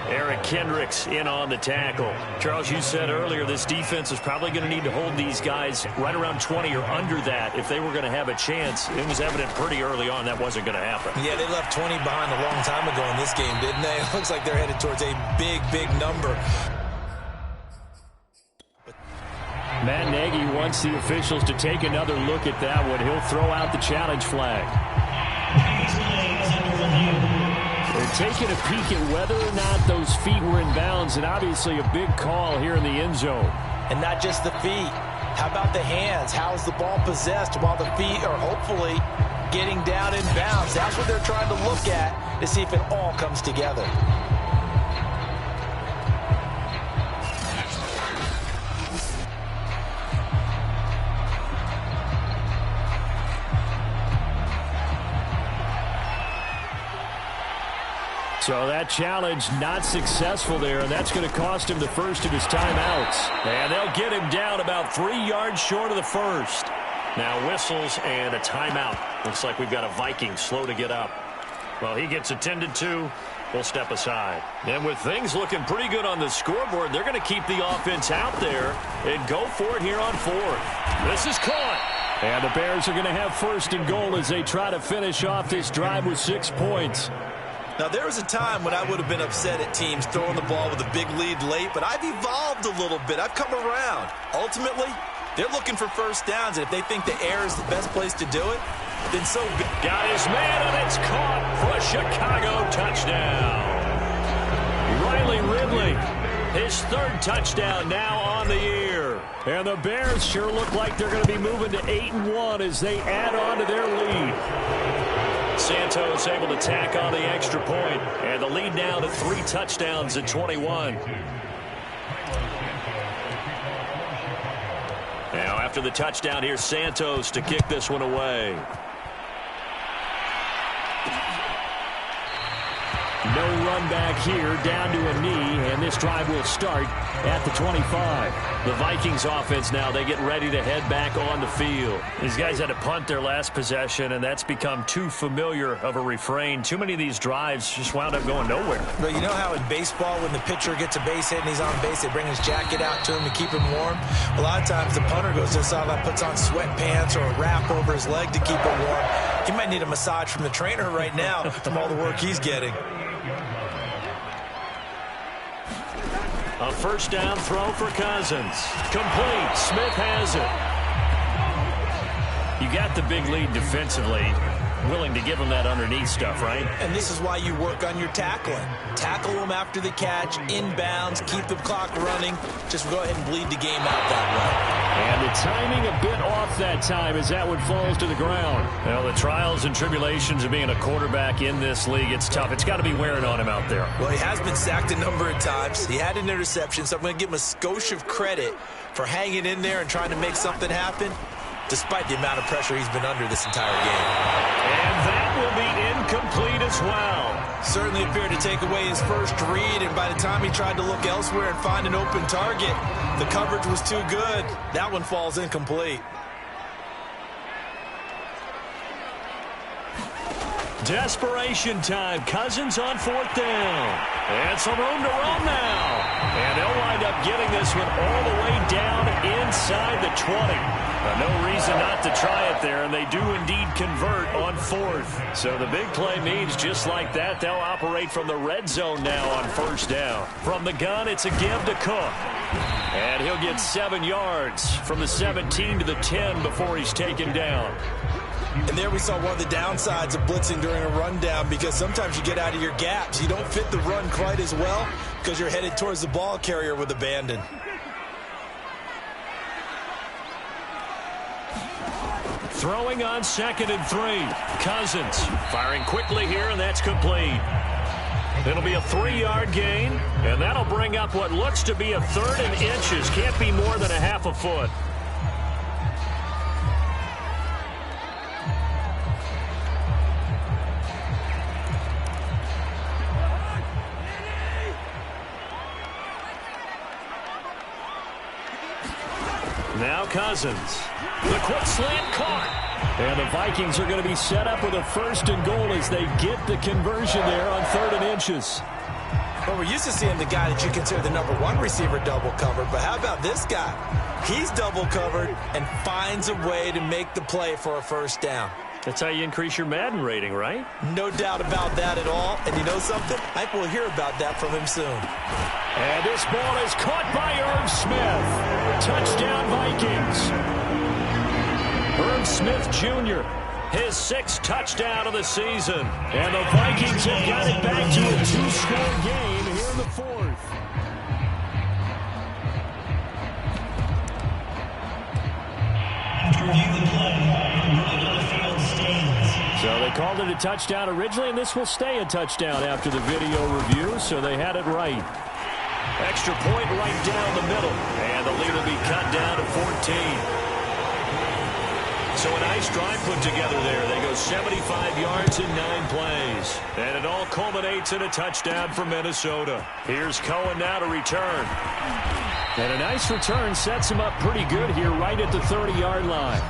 Eric Kendricks in on the tackle. Charles, you said earlier this defense is probably going to need to hold these guys right around 20 or under that if they were going to have a chance. It was evident pretty early on that wasn't going to happen. Yeah, they left 20 behind a long time ago in this game, didn't they? It looks like they're headed towards a big, big number. Matt Nagy wants the officials to take another look at that one. He'll throw out the challenge flag. They're taking a peek at whether or not those feet were in bounds, and obviously a big call here in the end zone. And not just the feet. How about the hands? How's the ball possessed while the feet are hopefully getting down in bounds? That's what they're trying to look at to see if it all comes together. So that challenge not successful there, and that's going to cost him the first of his timeouts. And they'll get him down about 3 yards short of the first. Now whistles and a timeout. Looks like we've got a Viking slow to get up. Well, he gets attended to. We'll step aside. And with things looking pretty good on the scoreboard, they're going to keep the offense out there and go for it here on 4th. This is caught. And the Bears are going to have 1st and goal as they try to finish off this drive with 6 points. Now, there was a time when I would have been upset at teams throwing the ball with a big lead late, but I've evolved a little bit. I've come around. Ultimately, they're looking for 1st downs, and if they think the air is the best place to do it, then so be it. Got his man, and it's caught for a Chicago touchdown. Riley Ridley, his 3rd touchdown now on the year. And the Bears sure look like they're going to be moving to 8-1 as they add on to their lead. Santos able to tack on the extra point, and the lead now to 3 touchdowns at 21. Now after the touchdown, here's Santos to kick this one away. No run back here, down to a knee, and this drive will start at the 25. The Vikings offense now, they get ready to head back on the field. These guys had to punt their last possession, and that's become too familiar of a refrain. Too many of these drives just wound up going nowhere. But you know how in baseball, when the pitcher gets a base hit and he's on base, they bring his jacket out to him to keep him warm? A lot of times the punter goes to the sideline, puts on sweatpants or a wrap over his leg to keep it warm. He might need a massage from the trainer right now from all the work he's getting. A 1st down throw for Cousins. Complete. Smith has it. You got the big lead defensively. Willing to give them that underneath stuff, right? And this is why you work on your tackling. Tackle them after the catch, inbounds, keep the clock running. Just go ahead and bleed the game out that way. And the timing a bit off that time as that one falls to the ground. Well, the trials and tribulations of being a quarterback in this league, it's tough. It's got to be wearing on him out there. Well, he has been sacked a number of times. He had an interception, so I'm going to give him a skosh of credit for hanging in there and trying to make something happen, despite the amount of pressure he's been under this entire game. And that will be incomplete as well. Certainly appeared to take away his first read, and by the time he tried to look elsewhere and find an open target, the coverage was too good. That one falls incomplete. Desperation time. Cousins on 4th down. And some room to roam now. And they'll wind up getting this one all the way down inside the 20. No reason not to try it there, and they do indeed convert on 4th. So the big play means just like that, they'll operate from the red zone now on 1st down. From the gun, it's a give to Cook. And he'll get 7 yards from the 17 to the 10 before he's taken down. And there we saw one of the downsides of blitzing during a rundown, because sometimes you get out of your gaps. You don't fit the run quite as well because you're headed towards the ball carrier with abandon. Throwing on 2nd and 3. Cousins firing quickly here, and that's complete. It'll be a 3-yard gain, and that'll bring up what looks to be a 3rd and inches. Can't be more than a half a foot. Now Cousins. The quick slant caught. And the Vikings are going to be set up with a 1st and goal as they get the conversion there on 3rd and inches. Well, we're used to seeing the guy that you consider the number 1 receiver double covered, but how about this guy? He's double covered and finds a way to make the play for a 1st down. That's how you increase your Madden rating, right? No doubt about that at all. And you know something? I think we'll hear about that from him soon. And this ball is caught by Irv Smith. Touchdown, Vikings. Irv Smith Jr., his 6th touchdown of the season. And the Vikings have got it back to a 2-score game here in the 4th. After review the play, ruling on the field stands. So they called it a touchdown originally, and this will stay a touchdown after the video review, so they had it right. Extra point right down the middle, and the lead will be cut down to 14. So a nice drive put together there. They go 75 yards in 9 plays. And it all culminates in a touchdown for Minnesota. Here's Cohen now to return. And a nice return sets him up pretty good here right at the 30-yard line.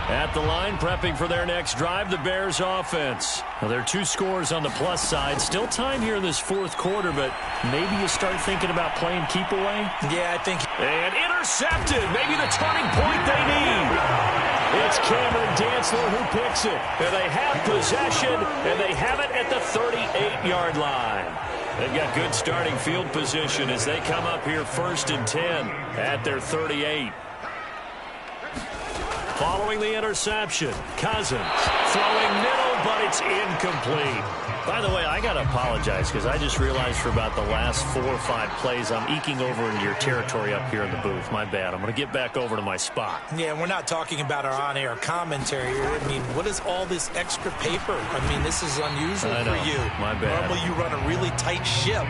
At the line, prepping for their next drive, the Bears offense. Now, there are 2 scores on the plus side. Still time here in this 4th quarter, but maybe you start thinking about playing keep away? Yeah, I think. And intercepted. Maybe the turning point they need. It's Cameron Dantzler who picks it. And they have possession, and they have it at the 38-yard line. They've got good starting field position as they come up here 1st and 10 at their 38. Following the interception, Cousins throwing middle, but it's incomplete. By the way, I got to apologize because I just realized for about the last 4 or 5 plays, I'm eking over into your territory up here in the booth. My bad. I'm going to get back over to my spot. Yeah, we're not talking about our on-air commentary here. I mean, what is all this extra paper? I mean, this is unusual for you. My bad. Normally you run a really tight ship.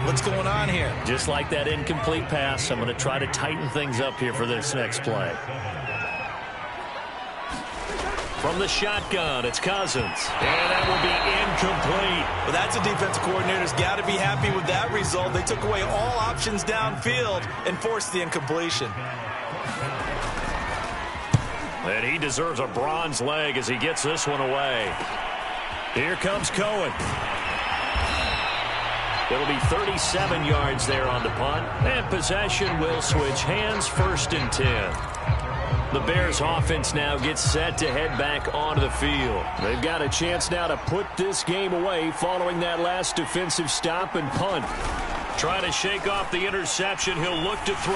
What's going on here? Just like that incomplete pass, I'm going to try to tighten things up here for this next play. From the shotgun, it's Cousins. And that will be incomplete. Well, that's a defensive coordinator's got to be happy with that result. They took away all options downfield and forced the incompletion. And he deserves a bronze leg as he gets this one away. Here comes Cohen. It'll be 37 yards there on the punt. And possession will switch hands, 1st and 10. The Bears offense now gets set to head back onto the field. They've got a chance now to put this game away following that last defensive stop and punt. Trying to shake off the interception. He'll look to throw.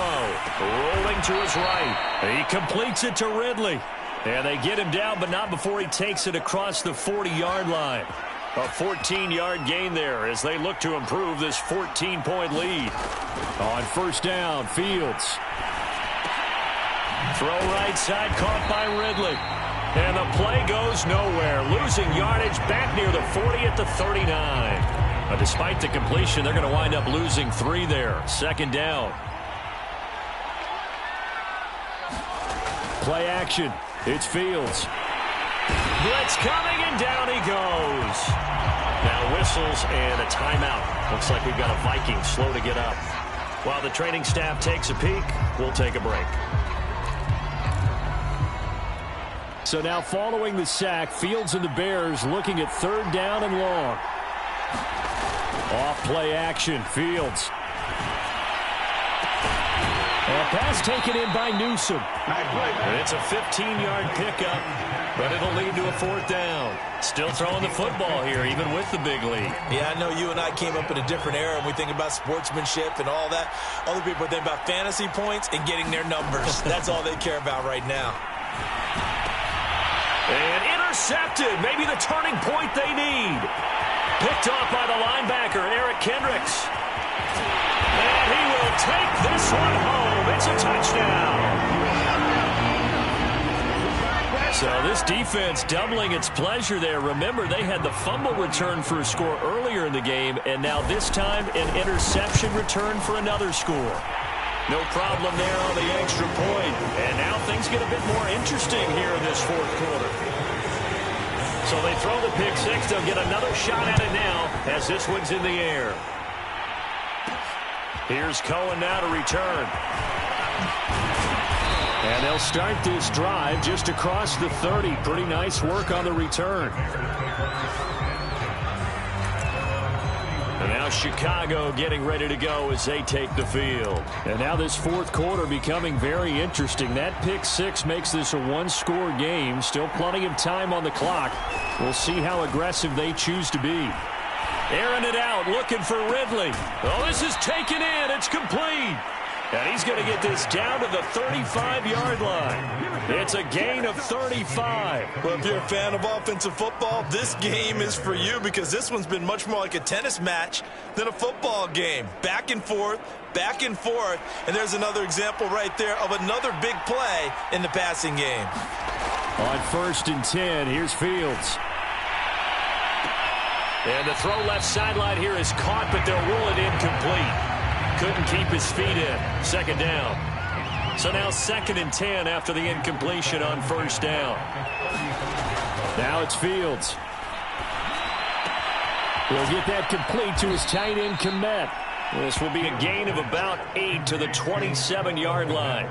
Rolling to his right. He completes it to Ridley. And they get him down, but not before he takes it across the 40-yard line. A 14-yard gain there as they look to improve this 14-point lead. On first down, Fields. Throw right side, caught by Ridley. And the play goes nowhere. Losing yardage back near the 40 at the 39. But despite the completion, they're going to wind up losing 3 there. Second down. Play action. It's Fields. Blitz coming, and down he goes. Now whistles and a timeout. Looks like we've got a Viking slow to get up. While the training staff takes a peek, we'll take a break. So now following the sack, Fields and the Bears looking at third down and long. Off play action, Fields. And a pass taken in by Newsome. And it's a 15-yard pickup, but it'll lead to a fourth down. Still throwing the football here, even with the big lead. Yeah, I know you and I came up in a different era, and we think about sportsmanship and all that. Other people think about fantasy points and getting their numbers. That's all they care about right now. And intercepted. Maybe the turning point they need. Picked off by the linebacker, Eric Kendricks. And he will take this one home. It's a touchdown. So this defense doubling its pleasure there. Remember, they had the fumble return for a score earlier in the game, and now this time an interception return for another score. No problem there on the extra point. And now things get a bit more interesting here in this fourth quarter. So they throw the pick six. They'll get another shot at it now as this one's in the air. Here's Cohen now to return. And they'll start this drive just across the 30. Pretty nice work on the return. And now Chicago getting ready to go as they take the field. And now this fourth quarter becoming very interesting. That pick six makes this a one-score game. Still plenty of time on the clock. We'll see how aggressive they choose to be. Airing it out, looking for Ridley. Oh, this is taken in. It's complete. And he's going to get this down to the 35-yard line. It's a gain of 35. Well, if you're a fan of offensive football, this game is for you because this one's been much more like a tennis match than a football game. Back and forth, and there's another example right there of another big play in the passing game. On first and 10, here's Fields. And the throw left sideline here is caught, but they'll rule it incomplete. Couldn't keep his feet in. Second down. So now second and 10 after the incompletion on first down. Now it's Fields. He'll get that complete to his tight end, Kmet. This will be a gain of about 8 to the 27-yard line.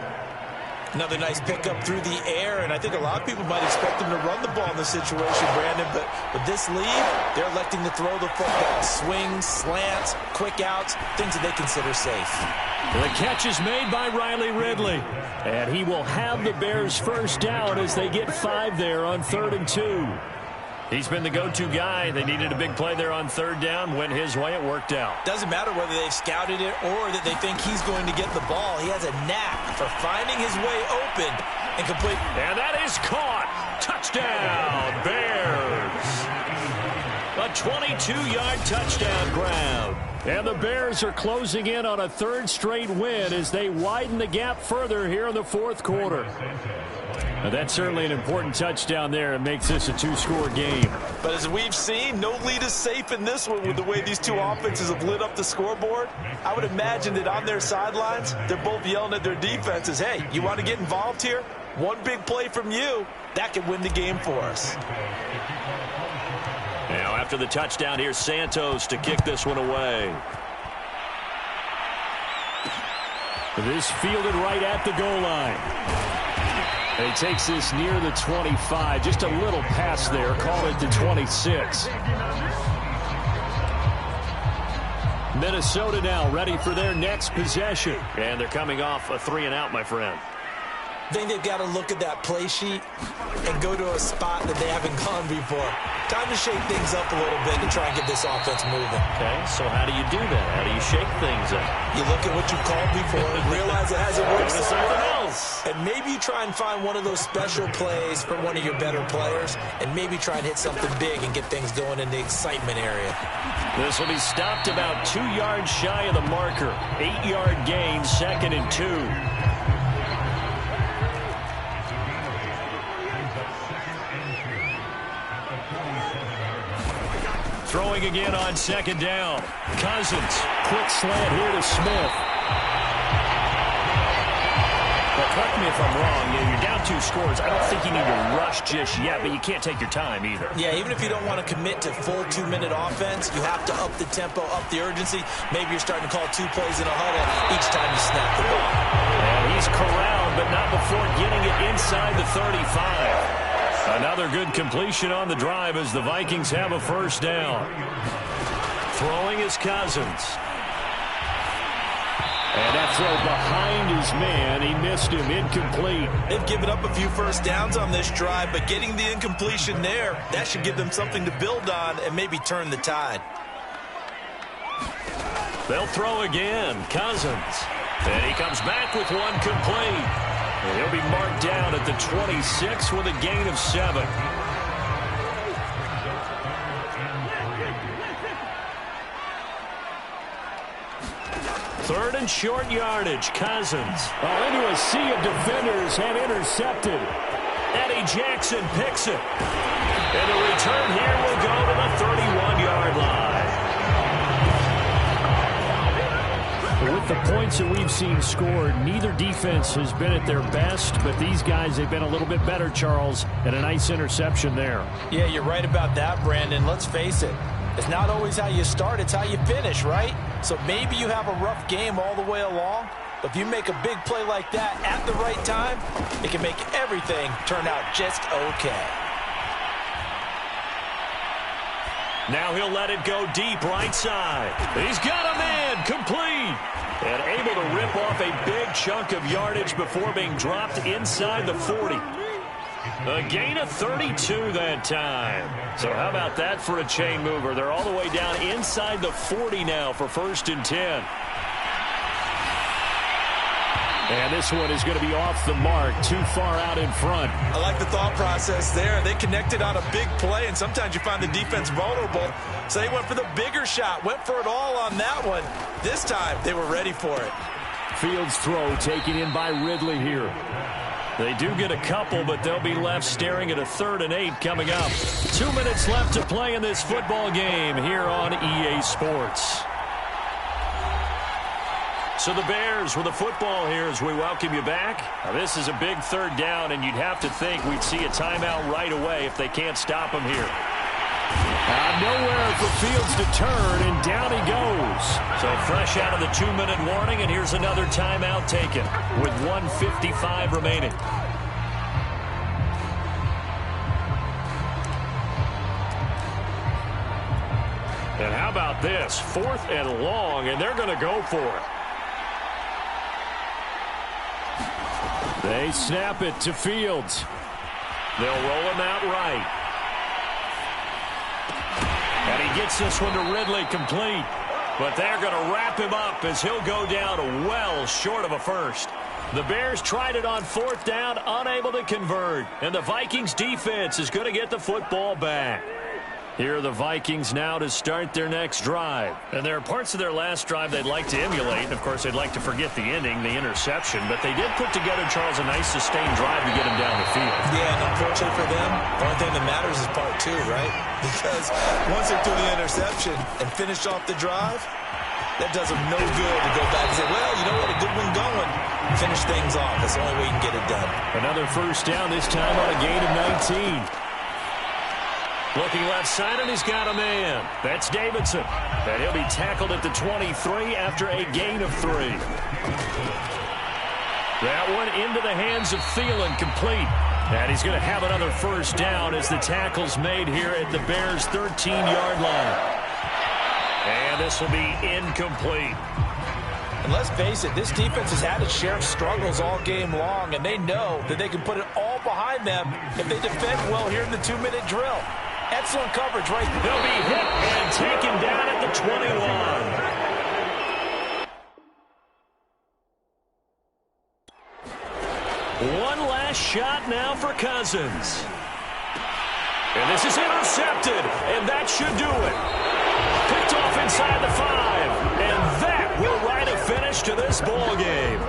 Another nice pickup through the air, and I think a lot of people might expect him to run the ball in this situation, Brandon, but with this lead, they're electing to throw the football. Swings, slants, quick outs, things that they consider safe. The catch is made by Riley Ridley, and he will have the Bears first down as they get 5 there on 3rd and 2. He's been the go-to guy. They needed a big play there on third down. Went his way. It worked out. Doesn't matter whether they've scouted it or that they think he's going to get the ball. He has a knack for finding his way open and complete. And that is caught. Touchdown, Bears. A 22-yard touchdown grab. And the Bears are closing in on a third straight win as they widen the gap further here in the fourth quarter. Now that's certainly an important touchdown there. It makes this a 2-score game. But as we've seen, no lead is safe in this one with the way these two offenses have lit up the scoreboard. I would imagine that on their sidelines, they're both yelling at their defenses, hey, you want to get involved here? One big play from you, that could win the game for us. Now after the touchdown, here's Santos to kick this one away. This fielded right at the goal line. And he takes this near the 25. Just a little pass there. Call it the 26. Minnesota now ready for their next possession. And they're coming off a 3-and-out, my friend. I think they've got to look at that play sheet and go to a spot that they haven't gone before. Time to shake things up a little bit to try and get this offense moving. Okay, so how do you do that? How do you shake things up? You look at what you called before and realize it hasn't worked so well. does. And maybe you try and find one of those special plays from one of your better players, and maybe try and hit something big and get things going in the excitement area. This will be stopped about 2 yards shy of the marker. 8-yard gain, 2nd and 2. Throwing again on 2nd down. Cousins, quick slant here to Smith. But correct me if I'm wrong, you're down 2 scores. I don't think you need to rush just yet, but you can't take your time either. Yeah, even if you don't want to commit to full 2-minute offense, you have to up the tempo, up the urgency. Maybe you're starting to call 2 plays in a huddle each time you snap the ball. And he's corralled, but not before getting it inside the 35. Another good completion on the drive as the Vikings have a 1st down. Throwing is Cousins. And that throw behind his man. He missed him. Incomplete. They've given up a few 1st downs on this drive, but getting the incompletion there, that should give them something to build on and maybe turn the tide. They'll throw again. Cousins. And he comes back with one complete. And he'll be marked down at the 26 with a gain of 7. Third and short yardage. Cousins. Into a sea of defenders and intercepted. Eddie Jackson picks it. And the return here will go to the 31-yard line. With the points that we've seen scored, neither defense has been at their best, but these guys, they've been a little bit better, Charles, and a nice interception there. Yeah, you're right about that, Brandon. Let's face it. It's not always how you start, it's how you finish, right? So maybe you have a rough game all the way along, but if you make a big play like that at the right time, it can make everything turn out just okay. Now he'll let it go deep right side. He's got a man, complete. And able to rip off a big chunk of yardage before being dropped inside the 40. A gain of 32 that time. So how about that for a chain mover? They're all the way down inside the 40 now for 1st and 10. And this one is going to be off the mark, too far out in front. I like the thought process there. They connected on a big play, and sometimes you find the defense vulnerable. So they went for the bigger shot, went for it all on that one. This time, they were ready for it. Fields throw taken in by Ridley here. They do get a couple, but they'll be left staring at a 3rd and 8 coming up. 2 minutes left to play in this football game here on EA Sports. So the Bears with the football here as we welcome you back. Now this is a big 3rd down, and you'd have to think we'd see a timeout right away if they can't stop him here. Nowhere for Fields to turn, and down he goes. So fresh out of the 2-minute warning, and here's another timeout taken with 1:55 remaining. And how about this? 4th and long, and they're going to go for it. They snap it to Fields. They'll roll him out right. And he gets this one to Ridley complete. But they're going to wrap him up as he'll go down well short of a 1st. The Bears tried it on 4th down, unable to convert. And the Vikings defense is going to get the football back. Here are the Vikings now to start their next drive. And there are parts of their last drive they'd like to emulate. And, of course, they'd like to forget the ending, the interception. But they did put together, Charles, a nice sustained drive to get him down the field. Yeah, and unfortunately for them, the only thing that matters is part 2, right? Because once they threw the interception and finished off the drive, that does them no good to go back and say, well, you know what, a good one going. Finish things off. That's the only way you can get it done. Another 1st down, this time on a gain of 19. Looking left side, and he's got a man. That's Davidson. And he'll be tackled at the 23 after a gain of 3. That one into the hands of Thielen, complete. And he's going to have another 1st down as the tackle's made here at the Bears' 13-yard line. And this will be incomplete. And let's face it, this defense has had its share of struggles all game long, and they know that they can put it all behind them if they defend well here in the 2-minute drill. Excellent coverage right there. They'll be hit and taken down at the 21. One last shot now for Cousins. And this is intercepted, and that should do it. Picked off inside the 5, and that will write a finish to this ball game.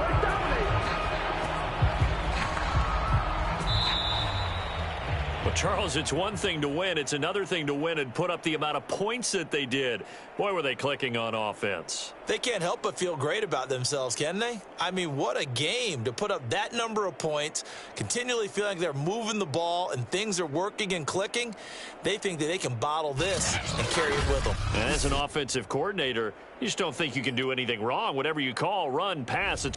Well, Charles, it's one thing to win. It's another thing to win and put up the amount of points that they did. Boy, were they clicking on offense. They can't help but feel great about themselves, can they? I mean, what a game to put up that number of points, continually feeling like they're moving the ball and things are working and clicking. They think that they can bottle this and carry it with them. And as an offensive coordinator, you just don't think you can do anything wrong. Whatever you call, run, pass, it's